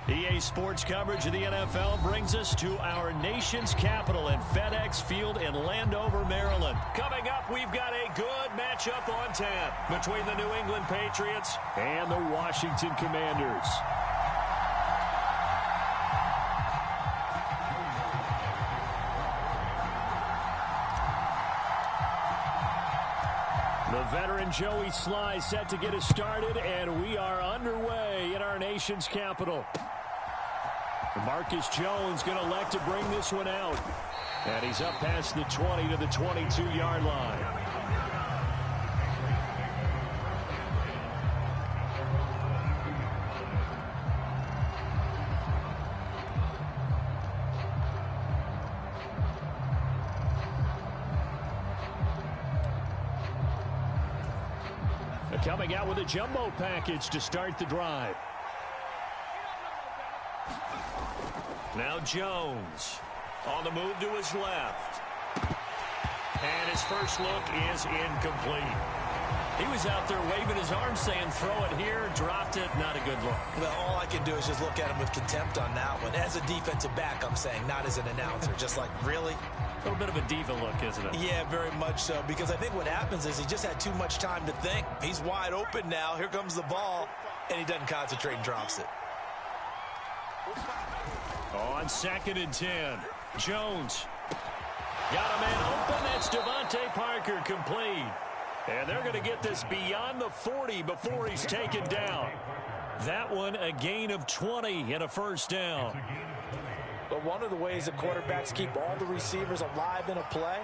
EA Sports coverage of the NFL brings us to our nation's capital in FedEx Field in Landover, Maryland. Coming up, we've got a good matchup on tap between the New England Patriots and the Washington Commanders. The veteran Joey Sly set to get us started, and we are underway in our nation's capital. Marcus Jones going to elect to bring this one out. And he's up past the 20 to the 22-yard line. Coming out with a jumbo package to start the drive. Now Jones on the move to his left. And his first look is incomplete. He was out there waving his arms saying throw it here, dropped it, not a good look. Well, all I can do is just look at him with contempt on that one. As a defensive back, I'm saying, not as an announcer. Just like, really? A little bit of a diva look, isn't it? Yeah, very much so, because I think what happens is he just had too much time to think. He's wide open now. Here comes the ball, and he doesn't concentrate and drops it. On 2nd and 10, Jones got a man open. That's Devontae Parker, complete. And they're going to get this beyond the 40 before he's taken down. That one a gain of 20 and a first down. But one of the ways that quarterbacks keep all the receivers alive in a play,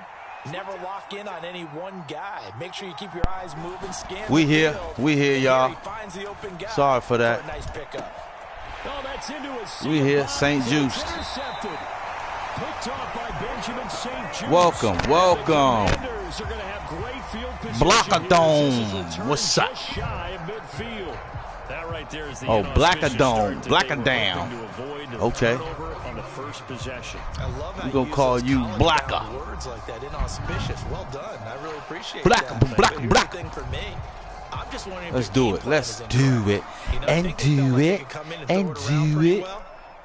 never lock in on any one guy. Make sure you keep your eyes moving, scan. We here, y'all. Sorry for that. Nice pickup. Oh, that's into a we here, St. Juiced. Picked off by Benjamin St. Juiced. Welcome. Blackadome. What's up? That right there is the Blackadome. Okay. On the first possession. I love how we're gonna call you Blacker. Words like that, inauspicious. Well done. I really appreciate Black. For me, I'm just wondering. Let's do it. Let's do it. And do it. And do it. Well.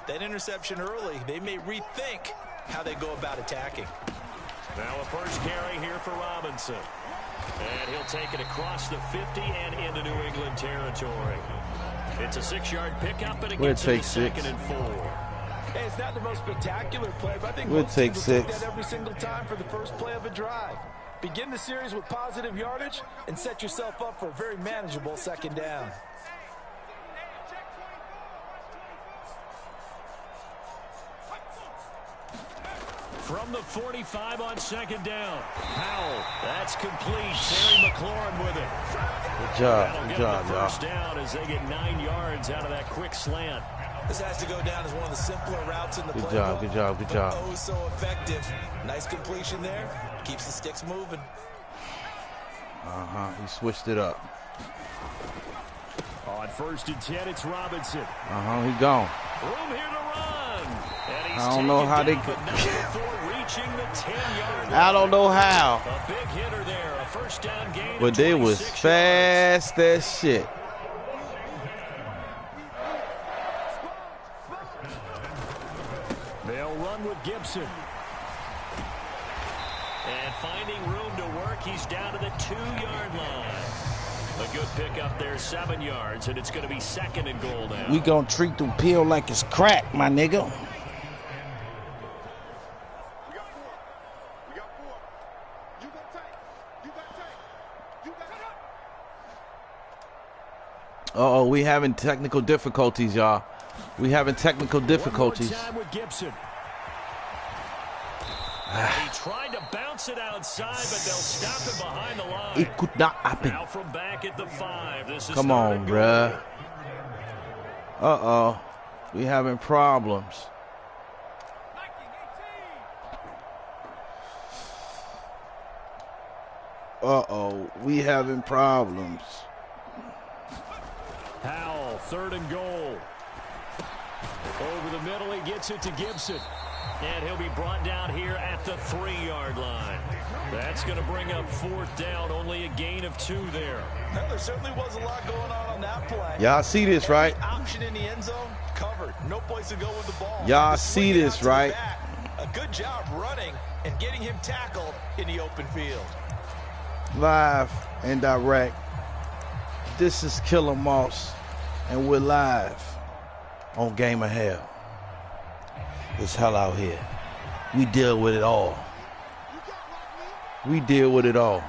That interception early, they may rethink how they go about attacking. Now a first carry here for Robinson. And he'll take it across the 50 and into New England territory. It's a 6-yard pickup, and it gets to the 2nd and 4. Hey, it's not the most spectacular play, but I think we'll take 6. That every single time for the first play of a drive. Begin the series with positive yardage and set yourself up for a very manageable 2nd down. From the 45 on 2nd down. Powell, that's complete. Terry McLaurin with it. Good job, y'all. First down as they get 9 yards out of that quick slant. This has to go down as one of the simpler routes in the play. Good job. Oh, so effective. Nice completion there. Keeps the sticks moving. He switched it up. On 1st and 10, it's Robinson. He gone. Room here to run. And he's I don't know how they could. Reaching the 10-yard line. I don't know how. A big hitter there. A first down gain. But they was fast as shit. They'll run with Gibson. And finding room to work, he's down to the 2-yard line. A good pickup there, 7 yards, and it's going to be 2nd and goal now. We gonna treat the pill like it's crack, my nigga. Uh-oh, we having technical difficulties, y'all. We having technical difficulties. One more time with Gibson. He tried to bounce it outside, but they'll stop it behind the line. It could not happen. Now from back at the 5. This is come on, bruh. Uh-oh. We having problems. Uh-oh. We having problems. Powell, 3rd and goal. Over the middle, he gets it to Gibson. And he'll be brought down here at the 3-yard line. That's going to bring up 4th down, only a gain of 2 there. Well, there certainly was a lot going on that play. Y'all see this, right? Option in the end zone, covered. No place to go with the ball. Y'all see this, right? A good job running and getting him tackled in the open field. Live and direct. This is Killamoss, and we're live on GAMMERHELL. It's hell out here. We deal with it all. We deal with it all.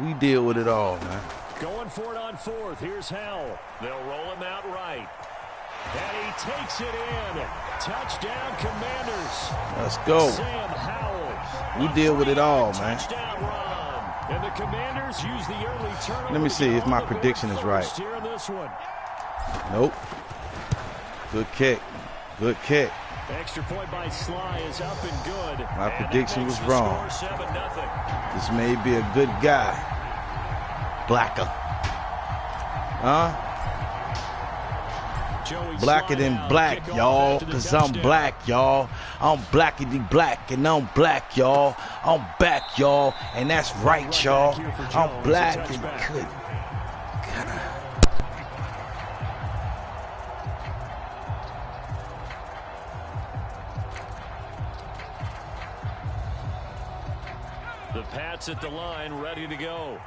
We deal with it all, man. Going for it on fourth. Here's Hell. They'll roll him out right. And he takes it in. Touchdown, Commanders. Let's go. Sam Howell. We deal with it all, man. Touchdown run. And the Commanders use the early turnover. Let me see if my prediction is right. Here in this one. Nope. Good kick. Good kick. Extra point by Sly is up and good. My and prediction was wrong. 7-0. This may be a good guy. Blacker. Huh? Blacker than black, y'all. Cause I'm black, y'all. I'm blackity black and I'm black, y'all. I'm back, y'all. And that's right, y'all. I'm black and good. The Pats at the line, ready to go.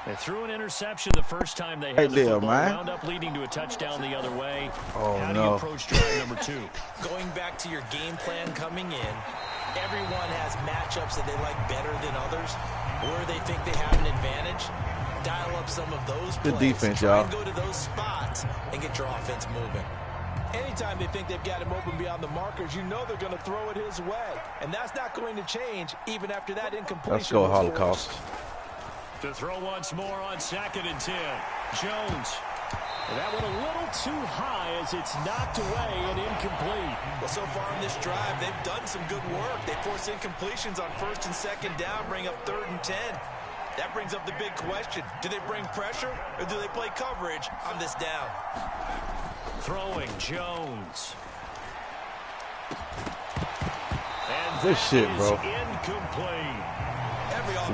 They threw an interception the first time they had the football, wound up leading to a touchdown the other way. Oh, How do you approach drive number 2? Going back to your game plan coming in, everyone has matchups that they like better than others, or they think they have an advantage. Dial up some of those plays. Good defense, y'all. Go to those spots and get your offense moving. Anytime they think they've got him open beyond the markers, you know they're going to throw it his way. And that's not going to change even after that incompletion. Let's go, Holocaust. To throw once more on 2nd and 10. Jones. And that one a little too high as it's knocked away and incomplete. Well, so far in this drive, they've done some good work. They force incompletions on 1st and 2nd down, bring up 3rd and 10. That brings up the big question. Do they bring pressure or do they play coverage on this down? Throwing Jones. And Good shit, bro. Incomplete.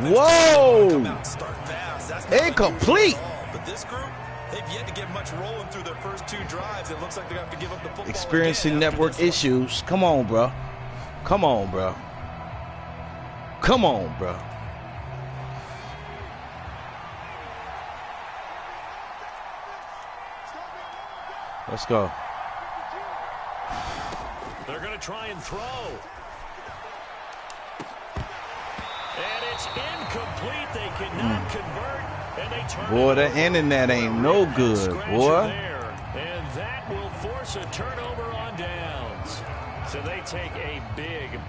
Whoa! Incomplete. But this group, they've yet to get much rolling through their first 2 drives. It looks like they're going to have to give up the football. Experiencing network issues. Come on, bro. Come on, bro. Come on, bro. Let's go. They're going to try and throw. And it's incomplete. They cannot convert. And they turn. Boy, the internet ain't no good, boy. And that will force a turnover on downs. So they take a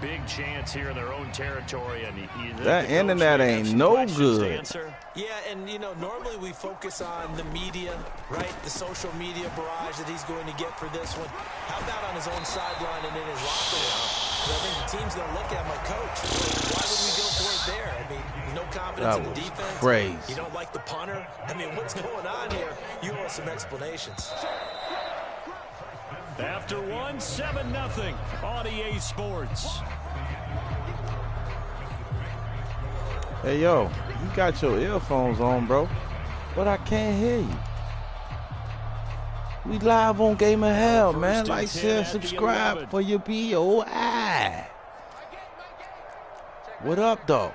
big chance here in their own territory. And that internet ain't no good. Yeah, and you know, normally we focus on the media, right? The social media barrage that he's going to get for this one. How about on his own sideline and in his locker room? I think the team's going to look at my coach. Why would we go for it there? I mean, no confidence in the defense. Crazy. You don't like the punter? I mean, what's going on here? You owe us some explanations. After 7-0 on EA Sports. Hey, yo, you got your earphones on, bro, but I can't hear you. We live on GAMMERHELL, man. Like, share, subscribe for your BOI. What up, though?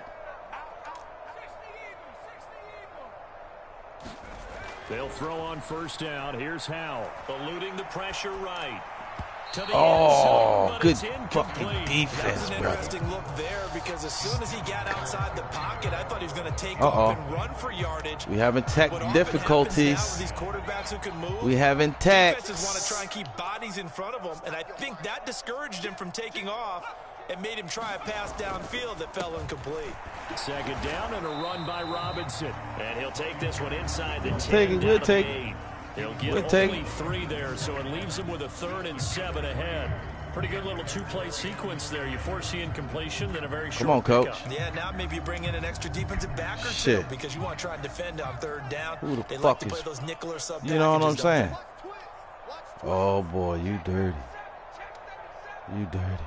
They'll throw on 1st down. Here's Howell, eluding the pressure right. To the Oh, end zone, good fucking defense, That was an brother. interesting look there because as soon as he got outside the pocket, I thought he was going to take off and run for yardage. We having tech difficulties. We having tech. Defenses want to try and keep bodies in front of him, and I think that discouraged him from taking off and made him try a pass downfield that fell incomplete. 2nd down and a run by Robinson. And he'll take this one inside the 10. Take it, we'll take it. He'll get only 3 there, so it leaves him with a 3rd and 7 ahead. Pretty good little 2-play sequence there. You force the incompletion, then a very short Come on, coach. pickup. Yeah, now maybe you bring in an extra defensive back or 2 because you want to try and defend on 3rd down. Who the they fuck like to is? play those nickel or sub. You know what I'm packages, saying? don't Oh boy, you dirty. You dirty.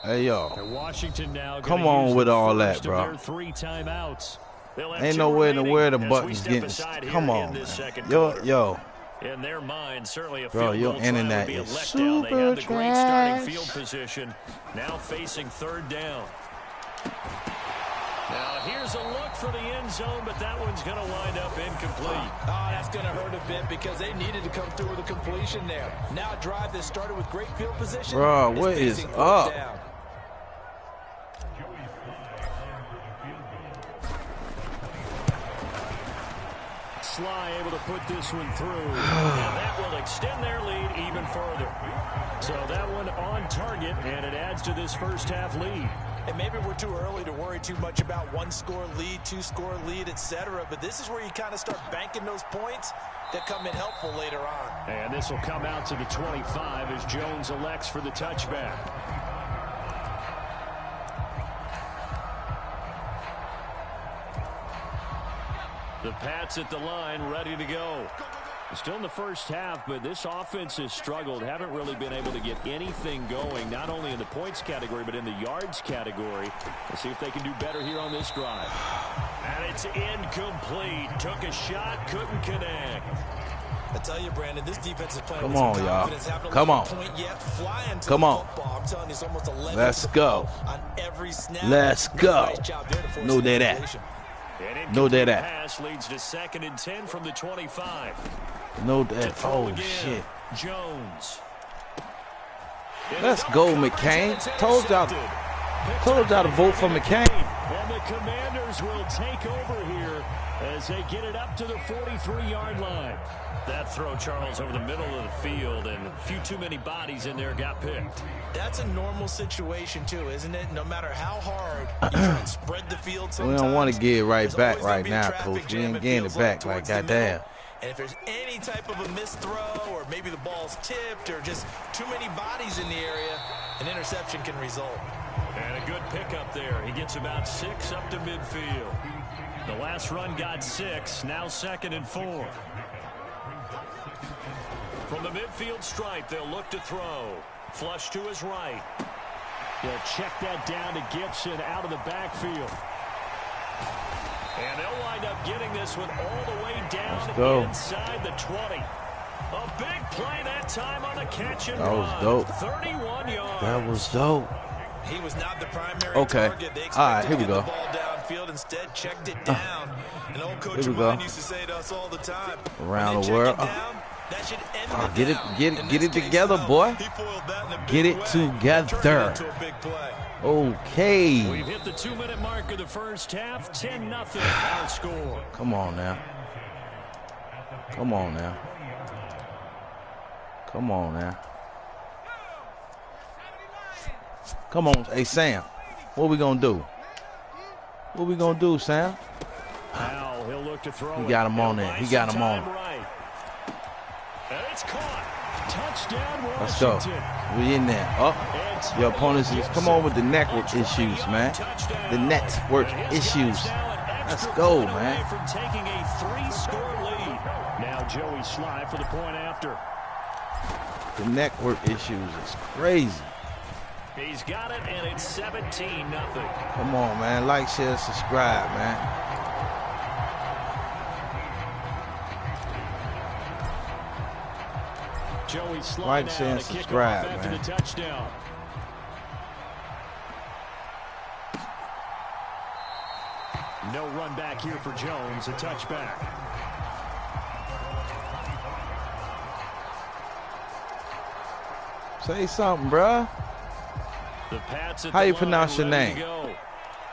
Hey, yo. Washington now come on with all that, bro. 3 timeouts. Ain't nowhere to where the buttons getting. Come on, man. Yo. In their mind, certainly a bro, field your goal internet try would be a is letdown. They super had the great trash. starting field position. Now facing third down. Now here's a look for the end zone, but that one's going to wind up incomplete. Oh, that's going to hurt a bit because they needed to come through with a completion there. Now a drive that started with great field position. Bro, what is up? Down. Sly able to put this one through, and that will extend their lead even further. So that one on target, and it adds to this first half lead. And maybe we're too early to worry too much about one-score lead, two-score lead, etc. But this is where you kind of start banking those points that come in helpful later on. And this will come out to the 25 as Jones elects for the touchback. The Pats at the line, ready to go. Still in the first half, but this offense has struggled. Haven't really been able to get anything going, not only in the points category, but in the yards category. Let's see if they can do better here on this drive. And it's incomplete. Took a shot, couldn't connect. I tell you, Brandon, this defense is playing Come with on, some y'all. confidence. Come on. Come on. I'm telling you, it's almost 11 Let's go. on every snap. Let's go. Nice job there to force No the day that. completion. No day that. Pass leads to 2nd and 10 from the 25. No that. Oh, shit. Jones. Let's go, McCain. Told y'all to vote for McCain. And the Commanders will take over here as they get it up to the 43-yard line. That throw, Charles, over the middle of the field, and a few too many bodies in there got picked. That's a normal situation, too, isn't it? No matter how hard you try and spread the field sometimes. We don't want to get it right back always right gonna be a now, traffic Coach. We jam, ain't it getting it feels back like like towards the goddamn. middle. And if there's any type of a missed throw or maybe the ball's tipped or just too many bodies in the area, an interception can result. And a good pickup there. He gets about 6 up to midfield. The last run got 6, now 2nd and 4. From the midfield stripe, they'll look to throw. Flush to his right. They'll check that down to Gibson out of the backfield. And they'll wind up getting this one all the way down inside the 20. A big play that time on the catch and run. That was dope. 31 yards. That was dope. He was not the primary Okay. target. They All right, here we expected to go. get the ball downfield, instead checked it down. An old coach Here of we mine go. used to say to us all the time, Around when the they world. check it down, that should end Oh, the down. get it In this together, case, boy. he foiled that in a big Get it way. together. Turned it into a big play. Okay. We've hit the 2-minute mark of the first half. 10-0 our score. Come on now. Come on now. Come on now. Come on. Hey, Sam. What we going to do? What we going to do, Sam? Now he'll look to throw. He got him on there. He got him on. Right. And it's caught. Touchdown, Let's go. Washington. We in there. Up. Your opponents is come on with the network issues, man. The network issues. Let's go, man. From taking a 3-score lead. Now Joey Sly for the point after. The network issues is crazy. He's got it, and it's 17-0. Come on, man. Like, share, subscribe, man. Joey Sly Like, now share, and to kick subscribe, off after man. the touchdown. No run back here for Jones. A touchback. Say something, bruh. The Pats at How the you line, pronounce your ready to name? go.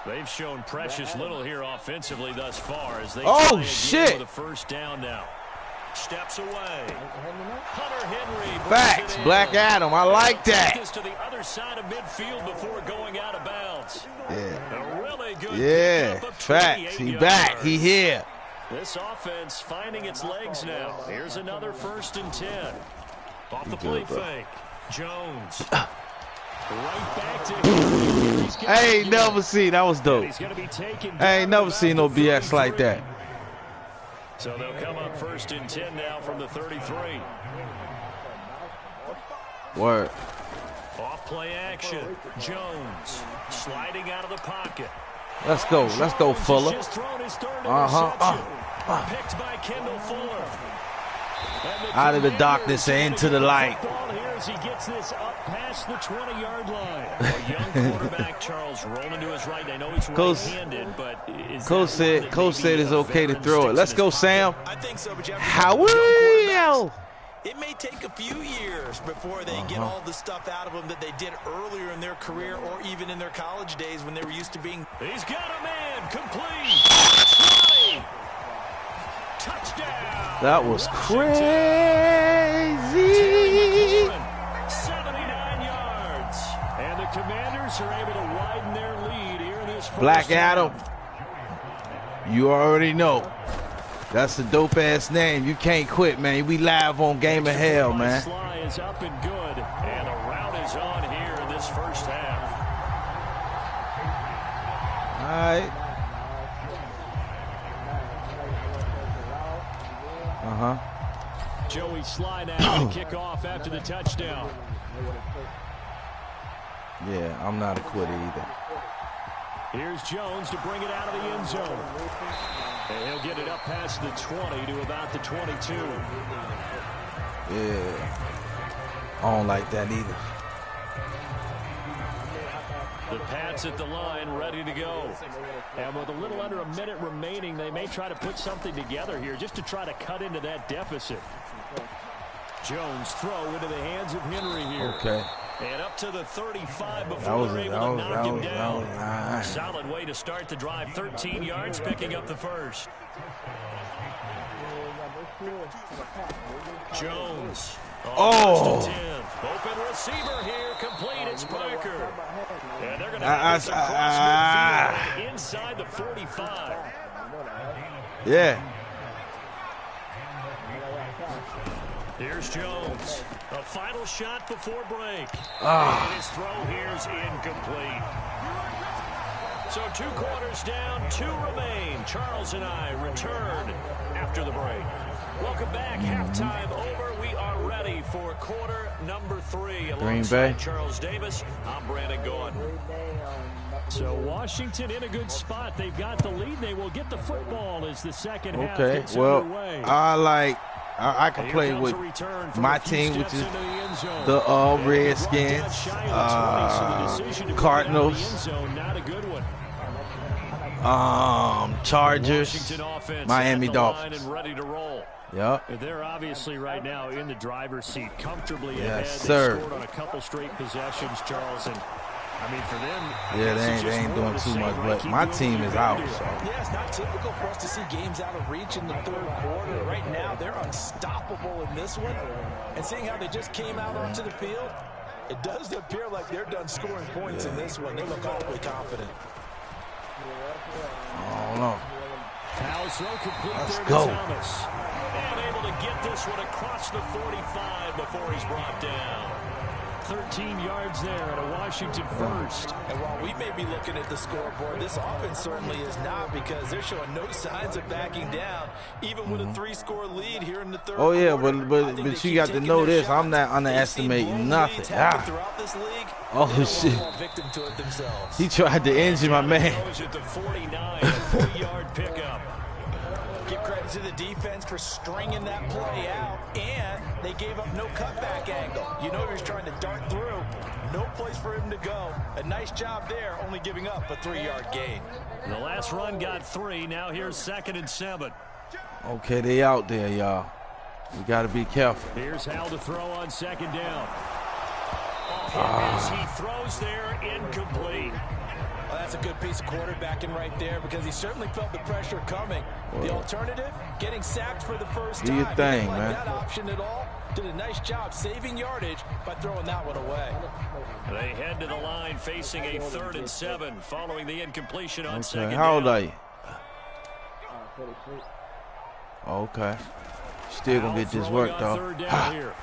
They've shown precious little here offensively thus far as they Oh, try again shit. with a first down now. Steps away. Hunter Henry brings Facts, it in. Black Adam. I like Take that. this to the other side of midfield before going out of bounds. Yeah. A really good Yeah. pickup of Facts. He 28 back. yards. He here. This offense finding its legs now. Here's another 1st and 10. Off the You play good, bro. fake. Jones. Right back to him. He's got I ain't it. never seen. That was dope. He's gonna be taken I ain't down never seen no about the BS like 33. that. So they'll come up 1st and 10 now from the 33. Word. Off play action. Jones sliding out of the pocket. Let's go. Let's go, Fuller. Picked by Kendall Fuller. Out of the darkness and into the light. Here as he gets this up past the 20-yard line. A young quarterback, Charles, rolling to his right. I know he's right-handed, but Coach said it's okay to throw it. Let's go, Sam. I think so, but How will? It may take a few years before they get all the stuff out of them that they did earlier in their career or even in their college days when they were used to being. He's got a man, complete. 20. Touchdown. That was crazy. 79 yards. And the Commanders are able to widen their lead here in this first Black half. Adam. You already know. That's a dope-ass name. You can't quit, man. We live on Game of Hell, man. Sly is up and good, and a route is on here in this first half. All right. Joey Sly now to kick off after the touchdown. Yeah, I'm not a quitter either. Here's Jones to bring it out of the end zone. And he'll get it up past the 20 to about the 22. Yeah. I don't like that either. The Pats at the line, ready to go. And with a little under a minute remaining, they may try to put something together here just to try to cut into that deficit. Jones throw into the hands of Henry here. Okay. And up to the 35 before they're able to knock him down. Nice. Solid way to start the drive. 13 yards, picking up the first. Jones. Oh. Open receiver here, complete. It's Parker. And they're going to have this across midfield inside the 45. Yeah. Here's Jones. A final shot before break. And his throw here's incomplete. So 2 quarters down, 2 remain. Charles and I return after the break. Welcome back. Halftime over. We are ready for quarter number 3. Green Bay. Charles Davis. I'm Brandon Gordon. So Washington in a good spot. They've got the lead. They will get the football as the second half gets underway. I can play with my team, which is the Redskins, Cardinals, Chargers, Miami Dolphins. Yep. They're obviously right now in the driver's seat, comfortably ahead. Yes, sir. They scored on a couple straight possessions, Charles, and I mean, for them, yeah, they ain't doing too much, but my team is out. So. Yeah, it's not typical for us to see games out of reach in the third quarter. Right now, they're unstoppable in this one. And seeing how they just came out onto the field, it does appear like they're done scoring points in this one. They look awfully confident. I don't know. Let's go. Thomas. And able to get this one across the 45 before he's brought down. 13 yards there at a Washington first. And while we may be looking at the scoreboard, this offense certainly is not, because they're showing no signs of backing down, even with a 3-score lead here in the third quarter. Yeah, but you got to know this. I'm not underestimating nothing. Throughout this league, shit. victim to it themselves. He tried to injure my man. At the 49, a 3-yard pickup. Give credit to the defense for stringing that play out, and they gave up no cutback angle. You know he was trying to dart through. No place for him to go. A nice job there, only giving up a 3-yard gain. The last run got 3. Now here's 2nd and 7. Okay, they out there, y'all. We got to be careful. Here's Hal to throw on 2nd down. As he throws there, incomplete. Well, that's a good piece of quarterbacking right there, because he certainly felt the pressure coming. The alternative, getting sacked for the first time. Do your thing, he didn't like man. that option at all. Did a nice job saving yardage by throwing that one away. They head to the line facing a 3rd and 7 following the incompletion on 2nd down. How old are you? Okay. Still going to get this work, though. 3rd down here.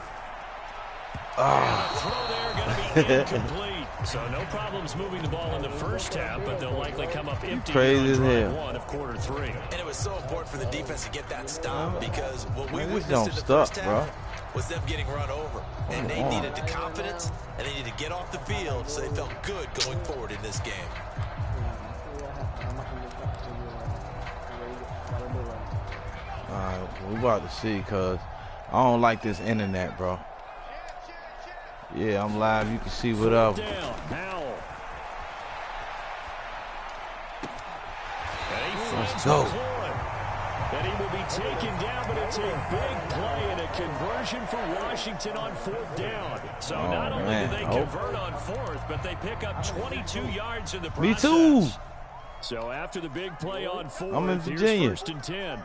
Throw there going to be incomplete. So no problems moving the ball in the first half, but they'll likely come up empty Crazy as on drive hell. 1 of quarter 3. And it was so important for the defense to get that stop, because what we Man, this witnessed don't in the stop, first half bro. was them getting run over. And they needed the confidence, and they needed to get off the field, so they felt good going forward in this game. We about to see, cause I don't like this internet, bro. Yeah, I'm live. You can see whatever. Let's go. And he will be taken down, but it's a big play and a conversion for Washington on 4th down. So not only do they convert on 4th, but they pick up 22 yards in the process. Me too. So after the big play on 4th, I'm in Virginia. here's 1st and 10.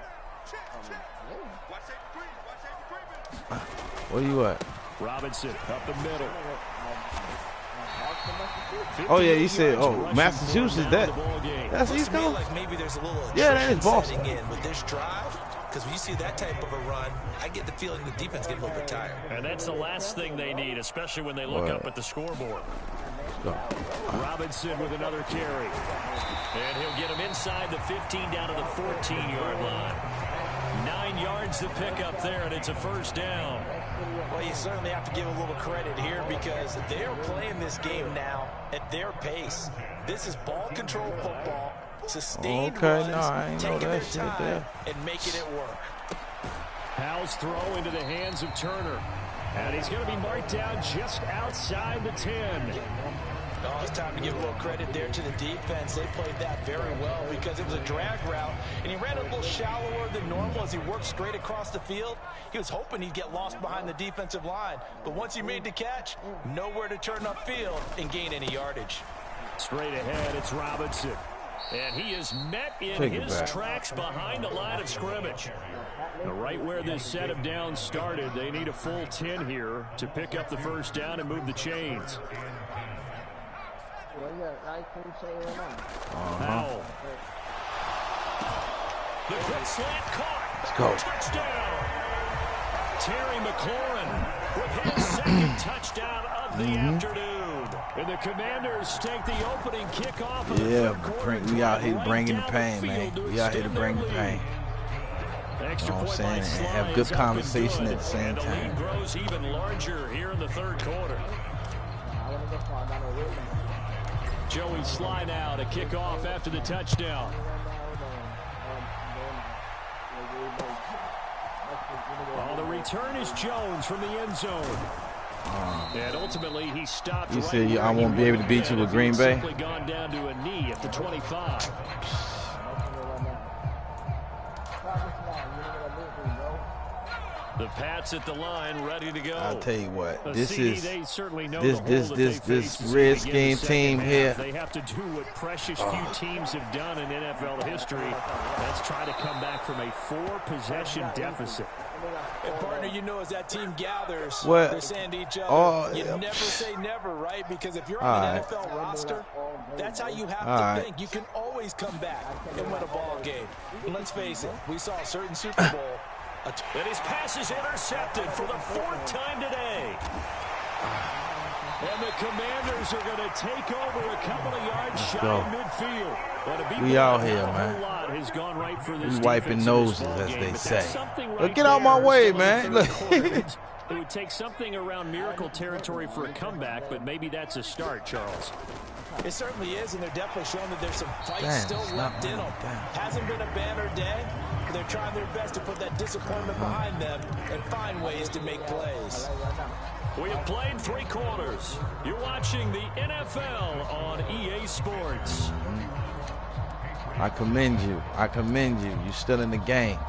Where you at? Robinson up the middle. Oh yeah, you said, Massachusetts. That's East Coast. Like maybe there's a little that is Boston. in with this drive, because when you see that type of a run, I get the feeling the defense get a little bit tired. And that's the last thing they need, especially when they look up at the scoreboard. Robinson with another carry, and he'll get him inside the 15 down to the 14-yard line. 9 yards to pick up there, and it's a 1st down. Well, you certainly have to give a little credit here because they're playing this game now at their pace. This is ball control football, sustained runs, taking their time and making it work. Howell's throw into the hands of Turner, and he's going to be marked down just outside the 10. Oh, it's time to give a little credit there to the defense. They played that very well because it was a drag route, and he ran a little shallower than normal as he worked straight across the field. He was hoping he'd get lost behind the defensive line, but once he made the catch, nowhere to turn upfield and gain any yardage. Straight ahead, it's Robinson, and he is met in his tracks behind the line of scrimmage. Right where this set of downs started, they need a full 10 here to pick up the 1st down and move the chains. Howell. The quick slant caught. Let's go. Touchdown. Terry McLaurin with his 2nd touchdown of the afternoon. And the Commanders take the opening kickoff of the third quarter. We out here bringing the pain, man. We out here to bring the pain. Extra You know what point I'm saying? And have good conversation at the same time. And the lead grows even larger here in the 3rd quarter. Joey Sly now to kick off after the touchdown. The return is Jones from the end zone. And ultimately, he stopped. You said I won't be able to beat you with Green Bay? Simply gone down to a knee at the 25. The Pats at the line, ready to go. I'll tell you what, this this Redskin team here. They have to do what precious few teams have done in NFL history. Let's try to come back from a 4-possession deficit. And partner, you know, as that team gathers, they're saying to each other, you never say never, right? Because if you're on an NFL roster, that's how you have to think. You can always come back and win a ball game. And let's face it, we saw a certain Super Bowl. And his pass is intercepted for the 4th time today. And the Commanders are going to take over a couple of yards shy of midfield. We out here, man. We wiping noses, as they say. Look, get out my way, man. Look. It would take something around miracle territory for a comeback, but maybe that's a start, Charles. It certainly is, and they're definitely showing that there's some fight still left in them. Hasn't been a banner day, but they're trying their best to put that disappointment behind them and find ways to make plays. We have played 3 quarters. You're watching the NFL on EA Sports. I commend you. I commend you. You're still in the game.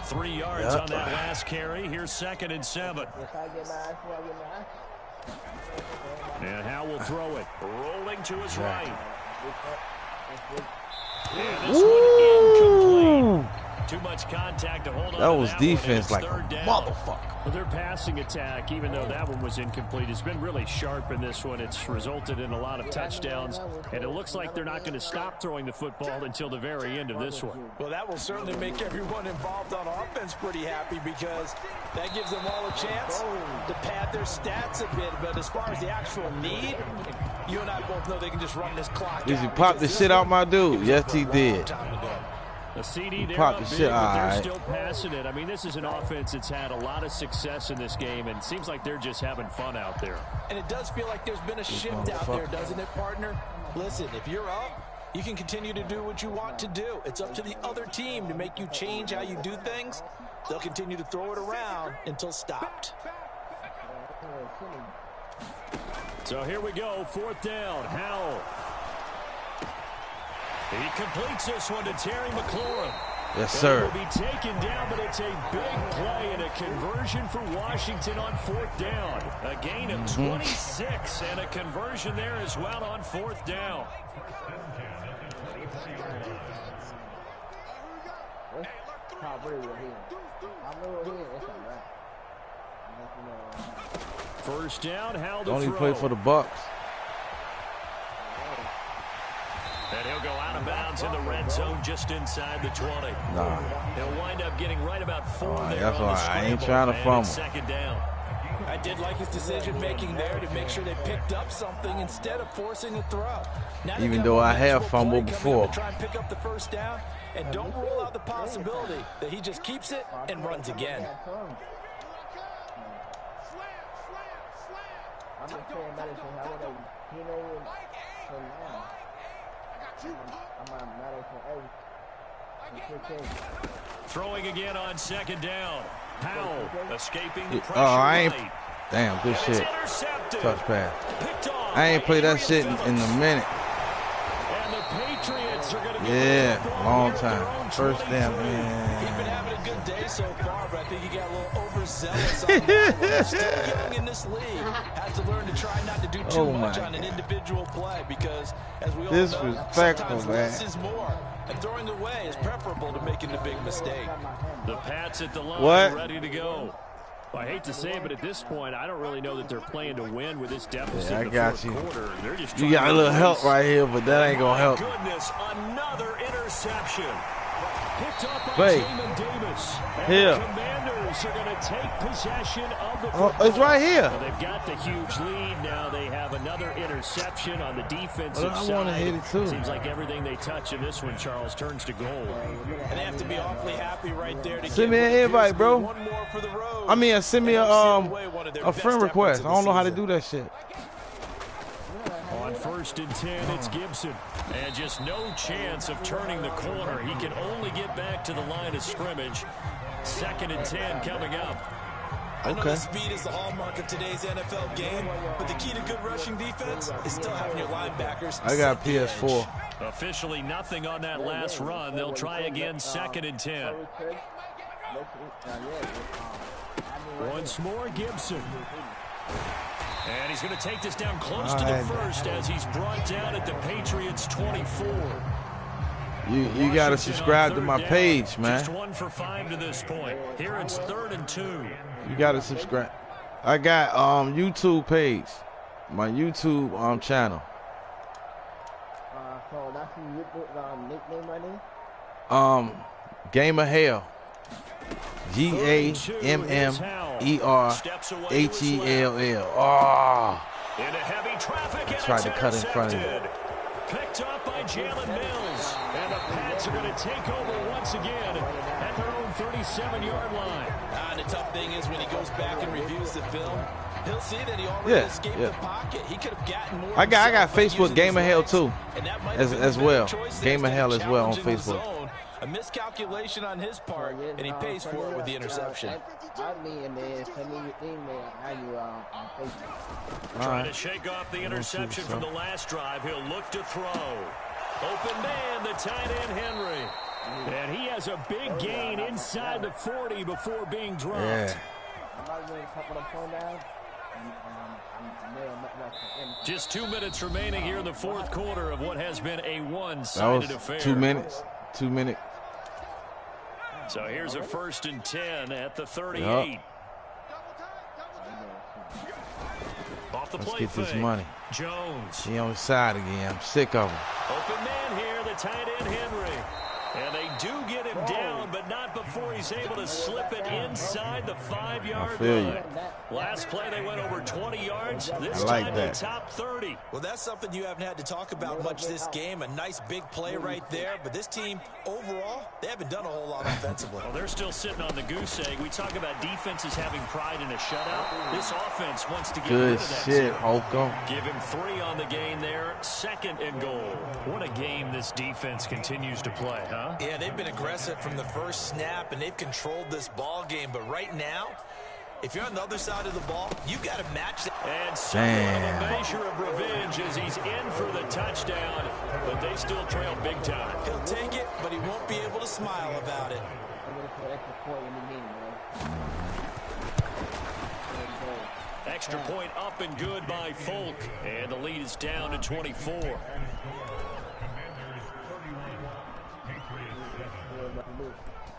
3 yards on that last carry. Here's 2nd and 7. And Howell will throw it. Rolling to his right. And this one incomplete. Too much contact to hold on. That was defense like a motherfucker. Well, their passing attack, even though that one was incomplete, has been really sharp in this one. It's resulted in a lot of touchdowns, and it looks like they're not going to stop throwing the football until the very end of this one. Well, that will certainly make everyone involved on offense pretty happy because that gives them all a chance to pad their stats a bit. But as far as the actual need, you and I both know they can just run this clock out. Did he pop the shit out my dude? Yes, he did. A CD there Pop up the big, shit. but they're All right. still passing it. I mean, this is an offense that's had a lot of success in this game, and it seems like they're just having fun out there. And it does feel like there's been a shift out there, doesn't it, partner? Listen, if you're up, you can continue to do what you want to do. It's up to the other team to make you change how you do things. They'll continue to throw it around until stopped. So here we go, 4th down. Howell. He completes this one to Terry McLaurin. Yes, sir. It will be taken down, but it's a big play and a conversion for Washington on 4th down. A gain of 26 and a conversion there as well on 4th down. First down, Howell to Don't even throw. play for the Bucks. And he'll go out of bounds in the red zone just inside the 20. Nah. He'll wind up getting right about 4 there That's on the why I ain't scramble, trying to and fumble. it's 2nd down. I did like his decision-making there to make sure they picked up something instead of forcing a throw. Now Even though I have fumbled before. Try and pick up the first down, and don't rule out the possibility that he just keeps it and runs again. Throwing again on 2nd down. Powell escaping the pressure. I ain't. Right. Damn, good And shit. it's intercepted. Touch pass. Picked off I ain't by played that Adrian shit in Phillips. a minute. And the Patriots are going to get Yeah, the ball long here at their time. own First 23. down, He's man. been having a good day so far, but I think he got a little overzealous on that one. He's still young in this league. Has to learn to try not to do too Oh, much my on an God. individual play because, as we all Disrespectful, know, sometimes man. less is more. And throwing away is preferable to making the big mistake. The Pats at the line, What? ready to go. Well, I hate to say it, but at this point, I don't really know that they're playing to win with this deficit Yeah, I in the got 4th you. quarter. They're just You trying got a to little help race. right here, but that ain't gonna help. Goodness, another interception. Picked up by Wait. Jamin Davis. And Here. the Commanders are going to take possession of the Oh, football. it's right here. Well, they've got the huge lead. Now they have another interception on the defensive Well, I side. wanna hit it too. Seems like everything they touch in this one, Charles, turns to gold. And they have to be awfully happy right there to Send me get an what invite, appears to be bro. one more for the road. I mean, send me And a help seal away one of their best friend efforts request. of I the don't know how to season. do that shit. On 1st and 10, it's Gibson. And just no chance of turning the corner. He can only get back to the line of scrimmage. 2nd and 10 coming up. I know Okay. the speed is the hallmark of today's NFL game, but the key to good rushing defense is still having your linebackers. I got set the edge. PS4. Officially nothing on that last run. They'll try again, 2nd and 10. Once more, Gibson. And he's going to take this down close to the first as he's brought down at the Patriots' 24. You gotta subscribe to my page, man. Just 1 for 5 to this point. Here it's 3rd and 2. You gotta subscribe. I got YouTube page, my YouTube channel. So that's your nickname right there? GAMMERHELL. GAMMERHELL. Oh, Into heavy traffic and tried it's to cut in front of him. intercepted. Picked up by Jalen Mills. And the Pats are going to take over once again at their own 37-yard line. And the tough thing is when he goes back and reviews the film, he'll see that he already escaped the pocket. He could have gotten more. I got himself Facebook by using his GAMMERHELL legs, too, and that might have been as the well. better choice there instead GAMMERHELL of as well on challenging the Facebook. zone. A miscalculation on his part, and he pays for it with the interception. Add me and then send me your email how you on Facebook. Trying to shake off the interception from the last drive. He'll look to throw. Open man, the tight end Henry. And he has a big gain inside the 40 before being dropped. Yeah. I'm not going to couple of phone down. Just 2 minutes remaining here in the 4th quarter of what has been a That one-sided was affair. 2 minutes. 2 minutes. So here's a 1st and 10 at the 38. Yup. Off the Let's play get this fake. money. Jones. He on the side again. I'm sick of him. Open man here, the tight end Henry. And they do get him down, but not before he's able to slip it inside the 5-yard line. Last play, they went over 20 yards. This time, they top 30. Well, that's something you haven't had to talk about much this game. A nice big play right there. But this team, overall, they haven't done a whole lot offensively. Well, they're still sitting on the goose egg. We talk about defenses having pride in a shutout. This offense wants to get rid of that. Good shit, Holcomb. Give him 3 on the gain there. 2nd and goal. What a game this defense continues to play, huh? Yeah, they've been aggressive from the first snap, and they've controlled this ball game. But right now, if you're on the other side of the ball, you've got to match that. And somewhat of a measure of revenge as he's in for the touchdown, but they still trail big time. He'll take it, but he won't be able to smile about it. Extra point up and good by Folk, and the lead is down to 24.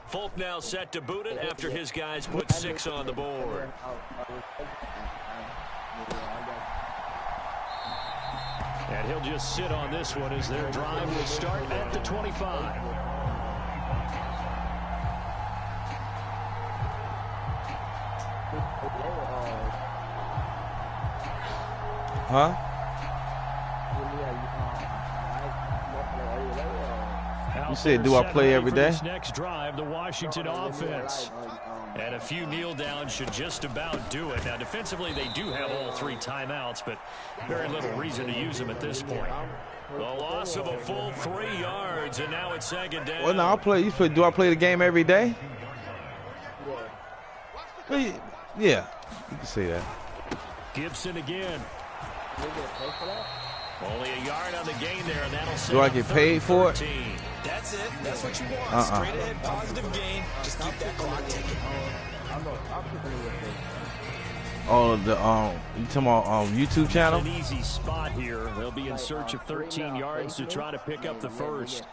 Folk now set to boot it after his guys put 6 on the board. And he'll just sit on this one as their drive will start at the 25. Huh? You said, do I play every day? This next drive, the Washington offense. And a few kneel downs should just about do it. Now, defensively, they do have all 3 timeouts, but very little reason to use them at this point. The loss of a full 3 yards, and now it's 2nd down. Well, no, I'll play. Do I play the game every day? Yeah, you can say that. Gibson again. Only a yard on the gain there, and that'll set Do I get paid for it? That's it. That's what you want. Straight ahead, positive gain. Just keep that clock ticking. Oh, the you talking about YouTube channel? An easy spot here. They'll be in search of 13 yards to try to pick up the first.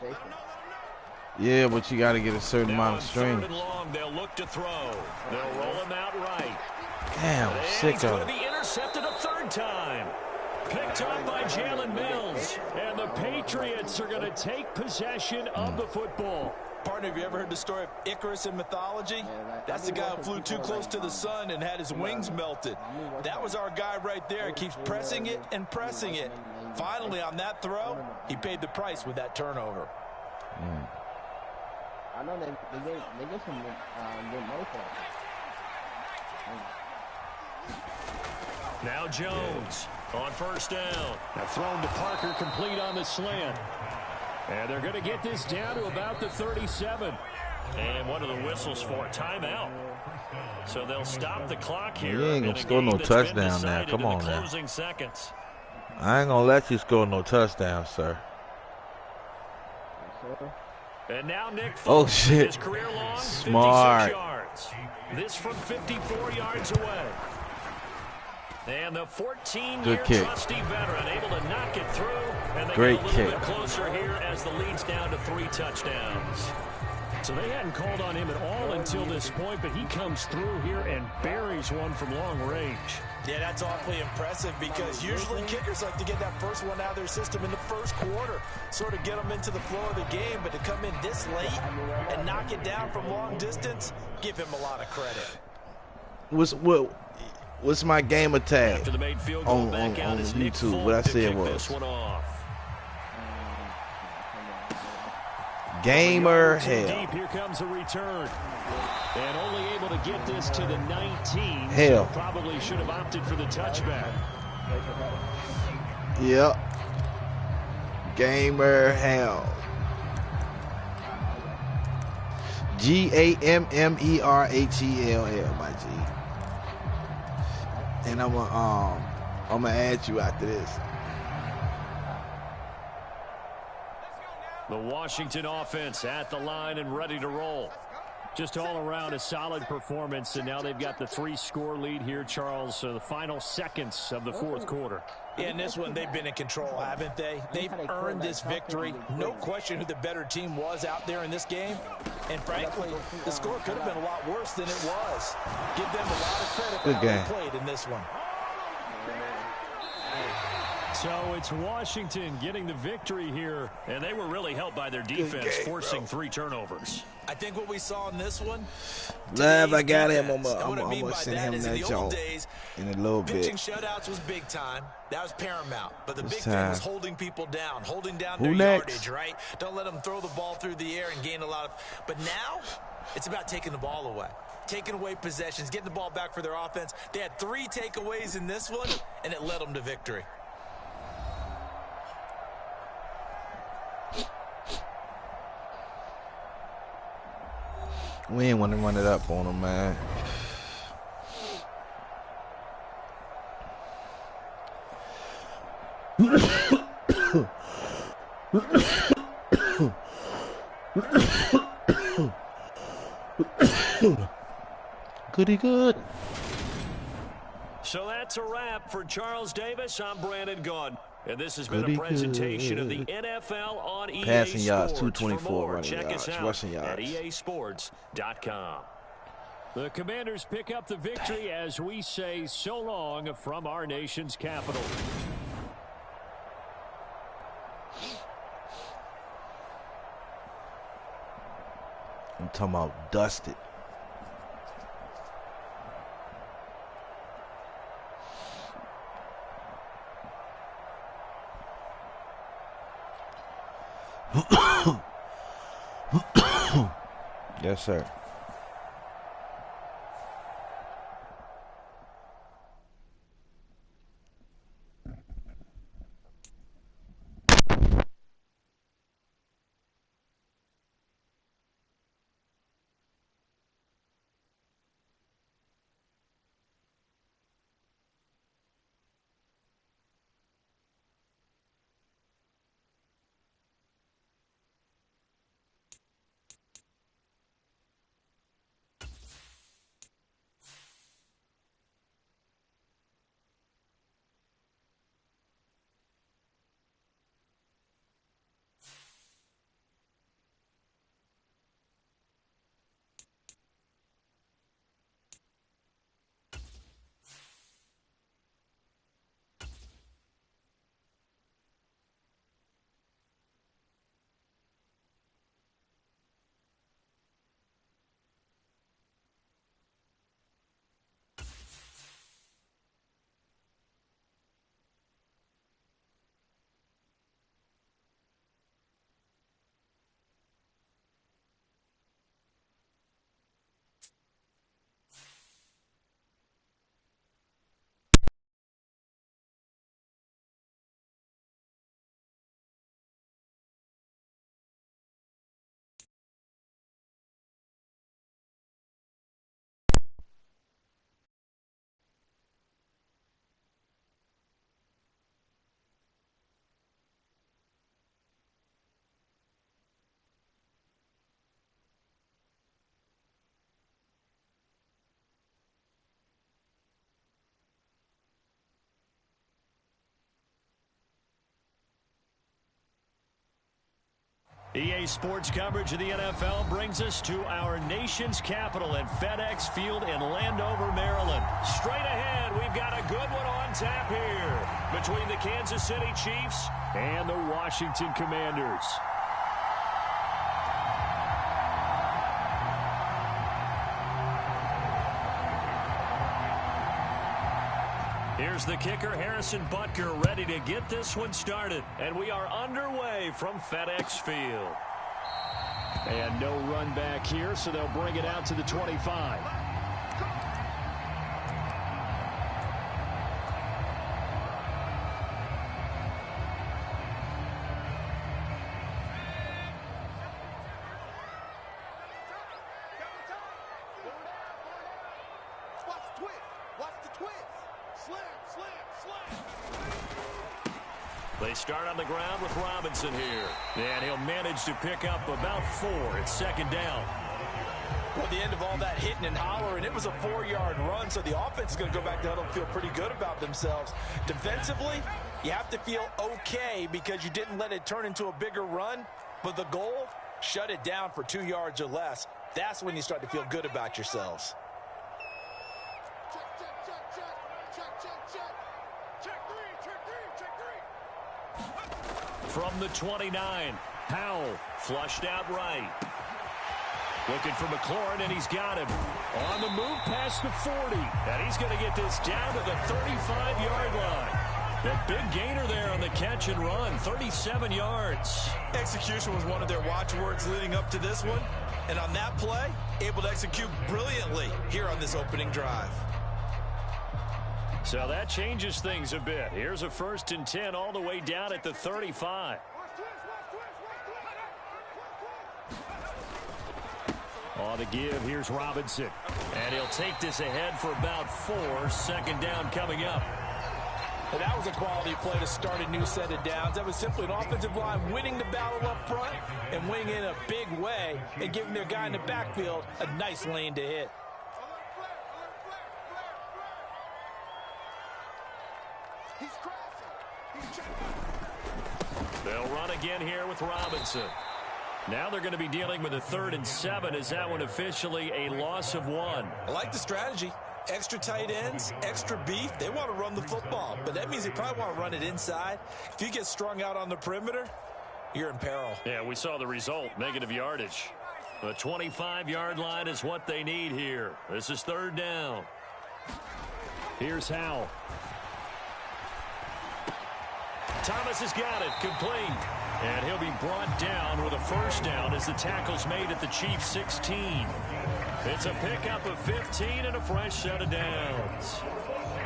Yeah, but you got to get a certain amount of string. They'll look to throw. They'll roll him out right. Damn, I'm sick of it. He's going to be intercepted a 3rd time. Picked up by Jalen Mills. And the Patriots are going to take possession of the football. Partner, have you ever heard the story of Icarus in mythology? That's the guy who flew too close to the sun and had his wings melted. That was our guy right there. He keeps pressing it and pressing it. Finally, on that throw, he paid the price with that turnover. I know they get some good motion. Now Jones on 1st down. Now thrown to Parker, complete on the slant. And they're going to get this down to about the 37. And one of the whistles for a timeout. So they'll stop the clock here. You ain't going to score no touchdown now. Come on now. Seconds. I ain't going to let you score no touchdown, sir. And now Nick Oh, shit. His career long, Smart. 56 yards. This from 54 yards away. And the 14-year trusty veteran able to knock it through. And they Great get a little kick. bit closer here as the lead's down to 3 touchdowns. So they hadn't called on him at all until this point, but he comes through here and buries one from long range. Yeah, that's awfully impressive because usually kickers like to get that first one out of their system in the first quarter, sort of get them into the flow of the game, but to come in this late and knock it down from long distance, give him a lot of credit. What's my gamer tag After the made field goal on YouTube? Nick What I to said kick was this one off. GAMMERHELL. Deep, here comes a return. And only able to get this to the 19. Hell. So probably should have opted for the touchback. Yep. GAMMERHELL. GAMMERHELL, my G. And I'm gonna add you after this. The Washington offense at the line and ready to roll. Just all around a solid performance, and now they've got the 3-score lead here, Charles. So the final seconds of the 4th quarter. Yeah, in this one, they've been in control, haven't they? They've earned this victory. No question who the better team was out there in this game. And frankly, the score could have been a lot worse than it was. Give them a lot of credit for how they played in this one. So it's Washington getting the victory here, and they were really helped by their defense, forcing 3 turnovers. I think what we saw in this one, Live, I got him. I'm what I mean gonna by send that him is in that the old joke days, in a little pitching bit. shutouts was big time. That was paramount. But the This big thing time. was holding people down, holding down Who their next? yardage, right? Don't let them throw the ball through the air and gain a lot of. But now, it's about taking the ball away, taking away possessions, getting the ball back for their offense. They had 3 takeaways in this one, and it led them to victory. We ain't want to run it up on him, man. Goody good. So that's a wrap for Charles Davis. I'm Brandon Gaudin. And this has been a presentation of the NFL on EA Passing yards, Sports. 224 For more, running check yards, us out rushing at yards. easports.com. The Commanders pick up the victory as we say so long from our nation's capital. I'm talking about dusted. Yes, sir. EA Sports coverage of the NFL brings us to our nation's capital at FedEx Field in Landover, Maryland. Straight ahead, we've got a good one on tap here between the Kansas City Chiefs and the Washington Commanders. Here's the kicker, Harrison Butker, ready to get this one started. And we are underway from FedEx Field. And no run back here, so they'll bring it out to the 25. They start on the ground with Robinson here. And he'll manage to pick up about 4 at second down. Well, at the end of all that hitting and hollering, it was a 4-yard run, so the offense is going to go back to huddle and feel pretty good about themselves. Defensively, you have to feel okay because you didn't let it turn into a bigger run, but the goal, shut it down for 2 yards or less. That's when you start to feel good about yourselves. Check 3, check 3, check 3. From the 29, Howell flushed out right. Looking for McLaurin, and he's got him. On the move past the 40, and he's going to get this down to the 35-yard line. That big gainer there on the catch and run, 37 yards. Execution was one of their watchwords leading up to this one. And on that play, able to execute brilliantly here on this opening drive. So that changes things a bit. Here's a 1st and 10 all the way down at the 35. On the give, here's Robinson. And he'll take this ahead for about 4. 2nd down coming up. Well, that was a quality play to start a new set of downs. That was simply an offensive line winning the battle up front and winning in a big way and giving their guy in the backfield a nice lane to hit. They'll run again here with Robinson. Now they're going to be dealing with a 3rd and 7. Is that one officially a loss of 1? I like the strategy. Extra tight ends, extra beef. They want to run the football, but that means they probably want to run it inside. If you get strung out on the perimeter, you're in peril. Yeah, we saw the result, negative yardage. The 25-yard line is what they need here. This is 3rd down. Here's Howell. Thomas has got it, complete. And he'll be brought down with a 1st down as the tackle's made at the Chiefs' 16. It's a pickup of 15 and a fresh set of downs.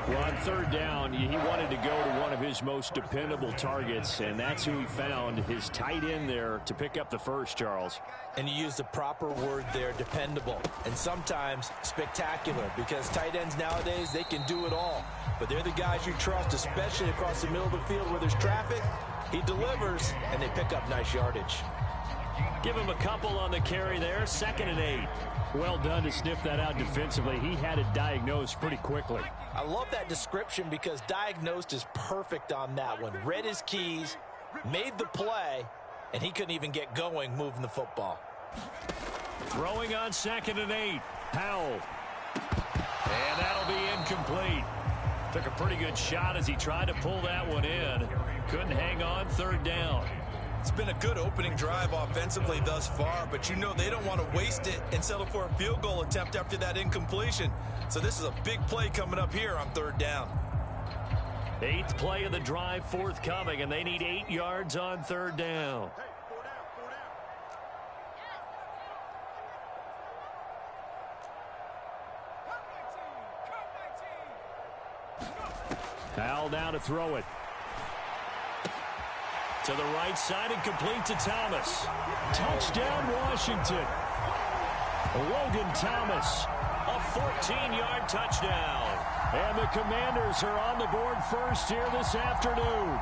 Well, on 3rd down, he wanted to go to one of his most dependable targets, and that's who he found, his tight end there, to pick up the 1st, Charles. And you use the proper word there, dependable, and sometimes spectacular, because tight ends nowadays, they can do it all. But they're the guys you trust, especially across the middle of the field where there's traffic. He delivers, and they pick up nice yardage. Give him a couple on the carry there, 2nd and 8. Well done to sniff that out defensively. He had it diagnosed pretty quickly. I love that description because diagnosed is perfect on that one. Read his keys, made the play, and he couldn't even get going moving the football. Throwing on 2nd and 8. Howell. And that'll be incomplete. Took a pretty good shot as he tried to pull that one in. Couldn't hang on, 3rd down. It's been a good opening drive offensively thus far, but you know they don't want to waste it and settle for a field goal attempt after that incompletion. So this is a big play coming up here on 3rd down. 8th play of the drive forthcoming, and they need 8 yards on 3rd down. Howell now to throw it. To the right side and complete to Thomas. Touchdown, Washington. Logan Thomas, a 14-yard touchdown. And the Commanders are on the board first here this afternoon.